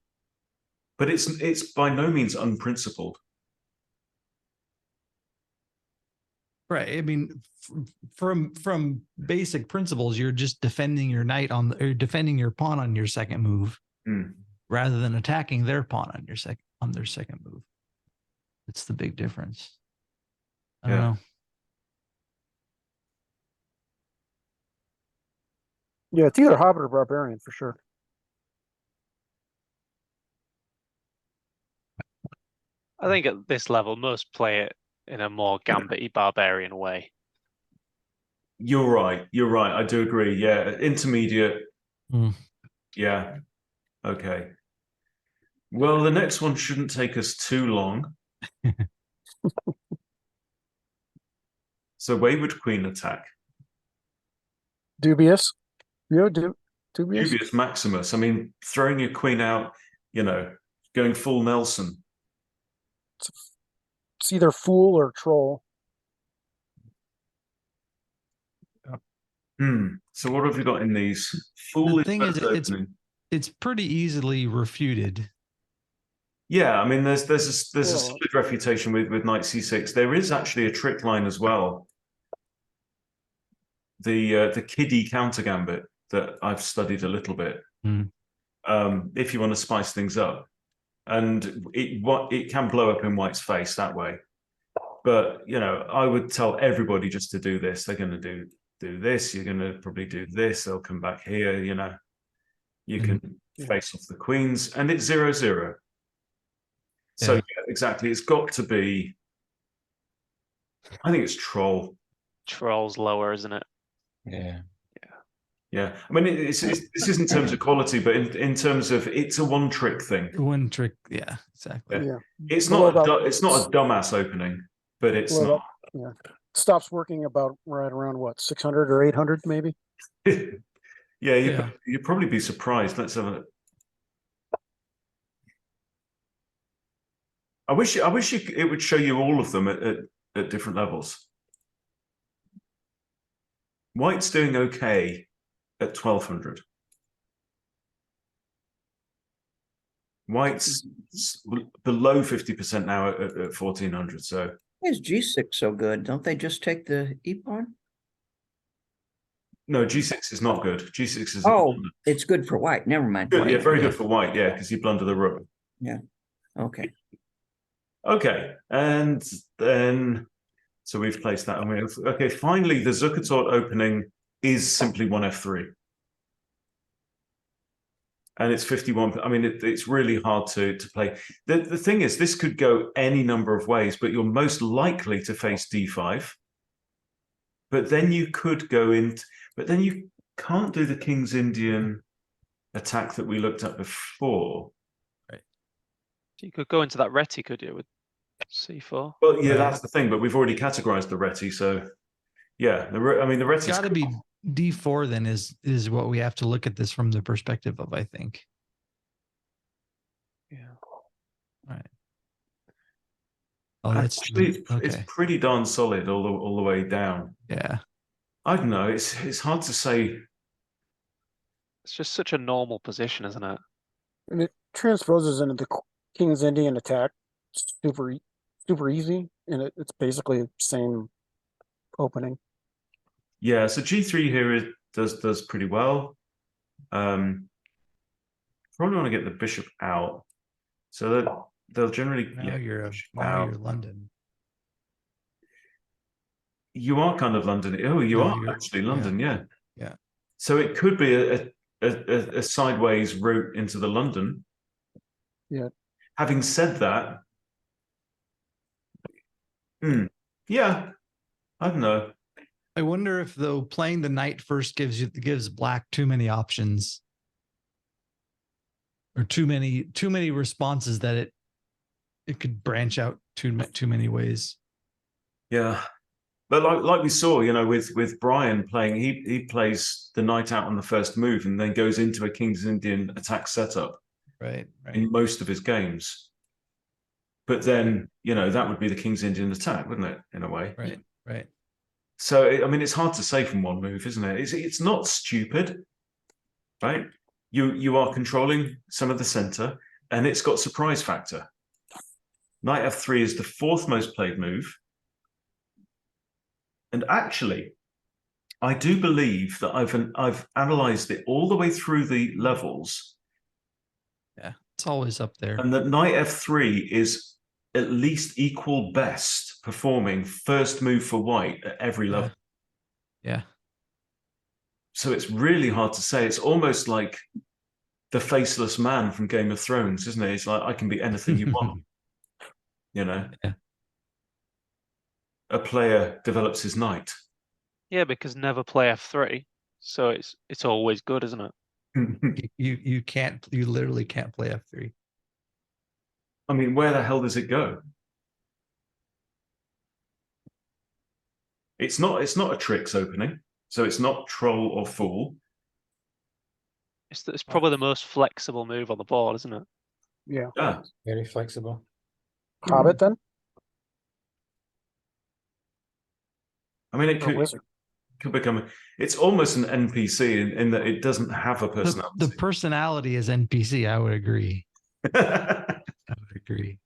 but it's by no means unprincipled. Right. I mean, from basic principles, you're just defending your knight or defending your pawn on your second move, rather than attacking their pawn on their second move. It's the big difference. I don't know. Yeah, it's either Hobbit or Barbarian for sure. I think at this level, most play it in a more gambit-y barbarian way. You're right. I do agree. Yeah, intermediate. Yeah. Okay. Well, the next one shouldn't take us too long. So wayward queen attack. Dubious. Dubious. Dubious Maximus. I mean, throwing your queen out, you know, going full Nelson. It's either fool or troll. So what have we got in these? Fool. The thing is, it's pretty easily refuted. Yeah, I mean, there's a solid refutation with knight c6. There is actually a trick line as well. The kiddie counter gambit that I've studied a little bit. If you want to spice things up, and it can blow up in white's face that way. But you know, I would tell everybody just to do this. They're going to do this. You're going to probably do this. They'll come back here. You know, you can face off the queens, and it's 0-0. So yeah, exactly, it's got to be. I think it's troll. Troll's lower, isn't it? Yeah. I mean, this is in terms of quality, but in terms of it's a one trick thing. One trick, yeah, exactly. Yeah. It's not a dumbass opening, but it's not. Yeah. Stops working about right around what, 600 or 800 maybe. You'd probably be surprised. Let's have a. I wish it would show you all of them at different levels. White's doing okay at 1200. White's below 50% now at 1400. So why is G6 so good? Don't they just take the E pawn? No, G6 is not good. G6 is it's good for white. Never mind. Good, yeah, very good for white. Yeah, because you blunder the rook. Yeah. Okay. Okay, and then so we've placed that, and we have okay. Finally, the Zukertort opening is simply 1f3, and it's 51. I mean, it's really hard to play. The thing is, this could go any number of ways, but you're most likely to face d5. But then you could go in, but then you can't do the King's Indian attack that we looked at before. You could go into that reti, could you, with c4? Well, yeah, that's the thing. But we've already categorized the reti, so yeah. I mean, the reti's got to be d4. Then is what we have to look at this from the perspective of, I think. Yeah. All right. Oh, that's Actually, it's okay. pretty darn solid all the way down. Yeah. I don't know. It's hard to say. It's just such a normal position, isn't it? And it transposes into the King's Indian attack super super easy, and it's basically the same opening. Yeah, so G3 here does pretty well. Probably want to get the bishop out, so that they'll generally Now you're out. London. You are kind of London. Oh, you No, are you're- actually London, yeah. Yeah. So it could be a sideways route into the London. Yeah. Having said that, yeah, I don't know. I wonder if though playing the knight first gives black too many options or too many responses that it could branch out too many ways. Yeah. But like we saw, with Brian playing, he plays the knight out on the first move and then goes into a King's Indian attack setup Right. in most of his games. But then, that would be the King's Indian attack, wouldn't it, in a way? Right. So, I mean, it's hard to say from one move, isn't it? It's not stupid, right? You are controlling some of the center, and it's got surprise factor. Knight F3 is the fourth most played move. And actually, I do believe that I've analyzed it all the way through the levels. Yeah, it's always up there. And that Knight F3 is at least equal best performing first move for white at every level. Yeah. So it's really hard to say. It's almost like the faceless man from Game of Thrones, isn't it? It's like, I can be anything you want. Yeah. A player develops his knight. Yeah, because never play F3, so it's always good, isn't it? You literally can't play F3. I mean, where the hell does it go? It's not a tricks opening, so it's not troll or fool. It's probably the most flexible move on the board, isn't it? Yeah. Yeah. Very flexible. Hobbit then? I mean, it Or wizard? could become. It's almost an NPC in that it doesn't have a The personality. personality is NPC. I would agree. I would agree.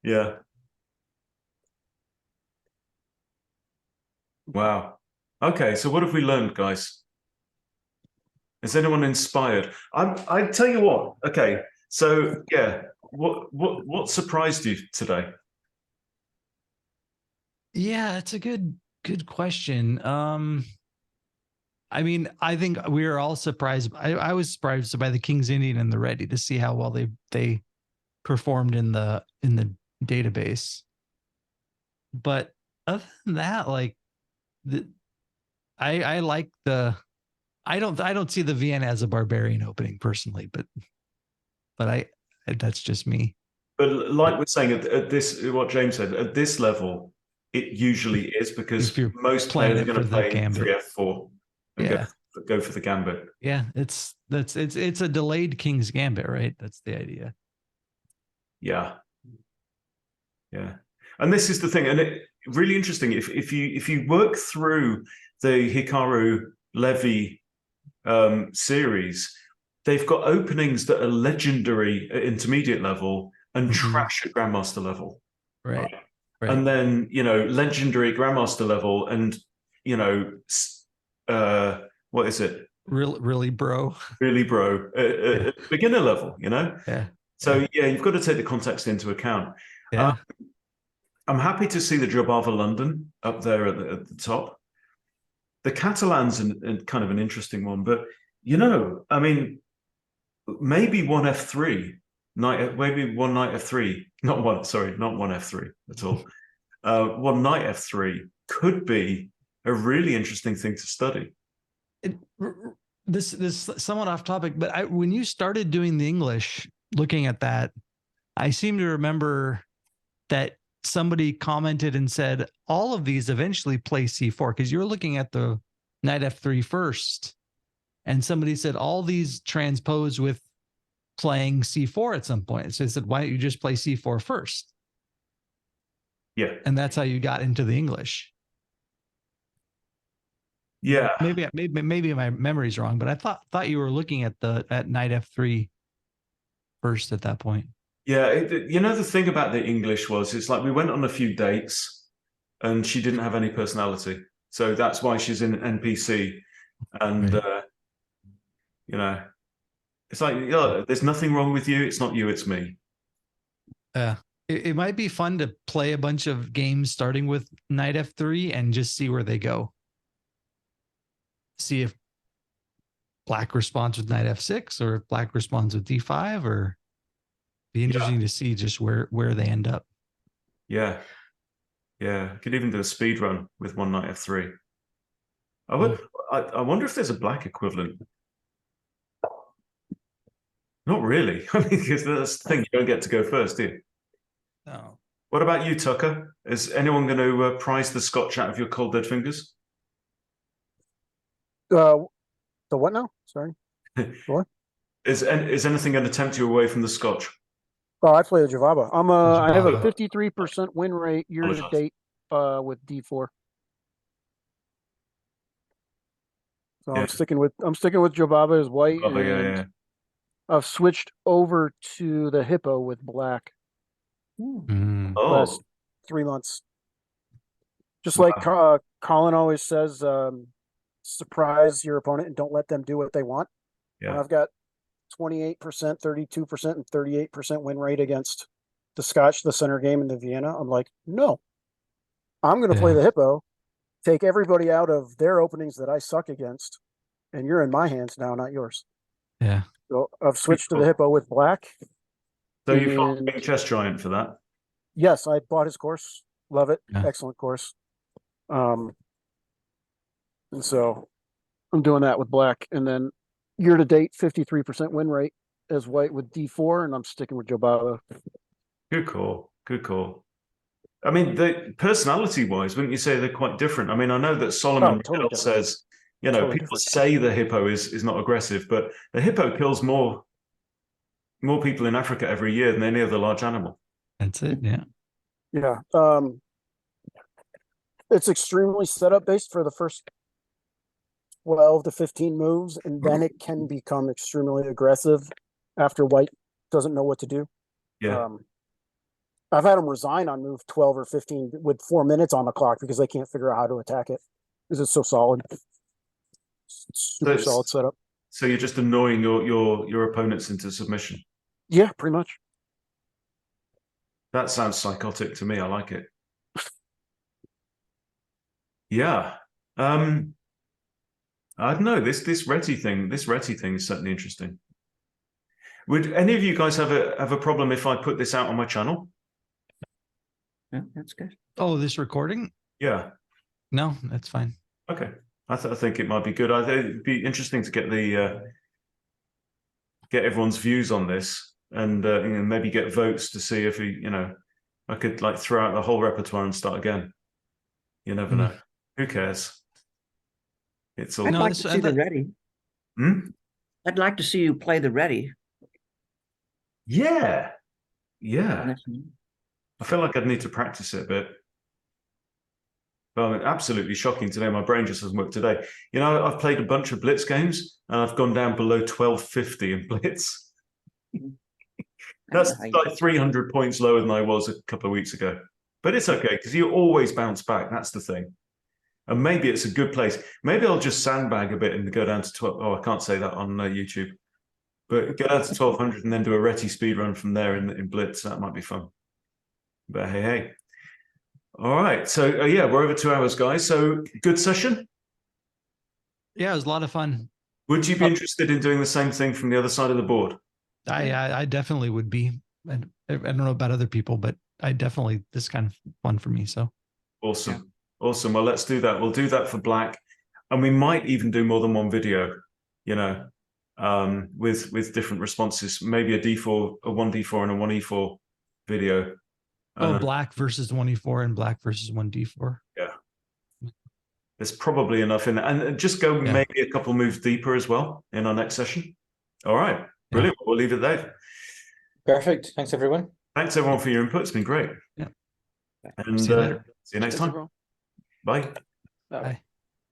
Yeah. Wow. Okay, so what have we learned, guys? Is anyone inspired? I tell you what. Okay, so yeah, what surprised you today? Yeah, it's a good question. I mean, I think we were all surprised. I was surprised by the King's Indian and the Ready to see how well they performed in the database. But other than that, like I like the I don't see the Vienna as a barbarian opening personally, but that's just me. But like we're saying at this, what James said, at this level, it usually is because If you're most playing players are it going to for the play gambit. 3F4 and Yeah. go for the gambit. Yeah, it's a delayed King's Gambit, right? That's the idea. Yeah. Yeah. And this is the thing, and it really interesting. If you work through the Hikaru Levy series, they've got openings that are legendary at intermediate level and trash at grandmaster level. Right. And then, legendary at grandmaster level and, what is it? Really, bro. Really, bro. At beginner level, Yeah. So, yeah, you've got to take the context into account. Yeah. I'm happy to see the Jobava London up there at the top. The Catalan's kind of an interesting one, but, I mean, maybe one F3. Maybe one knight F3, not one F3 at all. One knight F3 could be a really interesting thing to study. This somewhat off topic, but when you started doing the English, looking at that, I seem to remember that somebody commented and said all of these eventually play C4 because you're looking at the knight F3 first, and somebody said all these transpose with playing C4 at some point. So they said, why don't you just play C4 first? Yeah. And that's how you got into the English. Yeah. Maybe my memory's wrong, but I thought you were looking at knight f3 first at that point. Yeah. The thing about the English was, it's like we went on a few dates and she didn't have any personality. So that's why she's in NPC. And, Right. it's like, there's nothing wrong with you. It's not you, it's me. It might be fun to play a bunch of games starting with knight f3 and just see where they go. See if black responds with knight f6 or if black responds with d5, or be interesting to see just where they end up. Yeah. Yeah. Could even do a speed run with one knight f3. I wonder if there's a black equivalent. Not really. I mean, because that's the thing, you don't get to go first, do you? No. What about you, Tucker? Is anyone going to prize the scotch out of your cold dead fingers? The what now? Sorry. What? Is anything going to tempt you away from the scotch? Oh, I play the Javaba. I have a Javaba. 53% win rate year to date with D4. So Yeah. I'm sticking with Javaba as white, Oh, yeah, and yeah. I've switched over to the Hippo with black Mm. last Oh, 3 months. Just Wow. like Colin always says, surprise your opponent and don't let them do what they want. Yeah. When I've got 28%, 32%, and 38% win rate against the Scotch, the center game, and the Vienna, I'm like, no, I'm going to play the Hippo, take everybody out of their openings that I suck against, and you're in my hands now, not yours. Yeah. So I've switched to the Hippo with black. So you fought And Big Chess Giant for that? yes, I bought his course. Love it. Yeah. Excellent course. And so I'm doing that with black. And then year to date, 53% win rate as white with D4, and I'm sticking with Jobava. Good call. Good call. I mean, personality-wise, wouldn't you say they're quite different? I mean, I know that Solomon Totally different. says, Totally people different. say the hippo is not aggressive, but the hippo kills more people in Africa every year than any other large animal. That's it. Yeah. Yeah. It's extremely setup based for the first 12 to 15 moves, and then it can become extremely aggressive after white doesn't know what to do. Yeah. I've had them resign on move 12 or 15 with 4 minutes on the clock because they can't figure out how to attack it because it's so solid. Super solid setup. So you're just annoying your opponents into submission. Yeah, pretty much. That sounds psychotic to me. I like it. Yeah. I don't know. This Reti thing is certainly interesting. Would any of you guys have a problem if I put this out on my channel? Yeah, that's good. Oh, this recording? Yeah. No, that's fine. Okay. I think it might be good. I think it'd be interesting to get get everyone's views on this, and maybe get votes to see if I could like throw out the whole repertoire and start again. You never know. Who cares? It's all. I'd like to see the ready. I'd like to see you play the ready. Yeah. Yeah. I feel like I'd need to practice it a bit. But absolutely shocking today. My brain just doesn't work today. I've played a bunch of Blitz games and I've gone down below 1250 in Blitz. That's like 300 points lower than I was a couple of weeks ago. But it's okay because you always bounce back. That's the thing. And maybe it's a good place. Maybe I'll just sandbag a bit and go down to 12. Oh, I can't say that on YouTube. But go down to 1200 and then do a Reti speed run from there in Blitz. That might be fun. But hey. All right. So, yeah, we're over 2 hours, guys. So, good session. Yeah, it was a lot of fun. Would you be interested in doing the same thing from the other side of the board? I definitely would be. I don't know about other people, but this is kind of fun for me. So awesome. Yeah. Awesome. Well, let's do that. We'll do that for black. And we might even do more than one video, with different responses. Maybe a D4, a 1D4 and a 1E4 video. Black versus 1E4 and black versus 1D4. Yeah. There's probably enough in that. And just go maybe a couple moves deeper as well in our next session. All right. Brilliant. Yeah. We'll leave it there. Perfect. Thanks, everyone. Thanks, everyone, for your input. It's been great. Yeah. And See you later. see you next Cheers, time. everyone. Bye. Bye. Bye.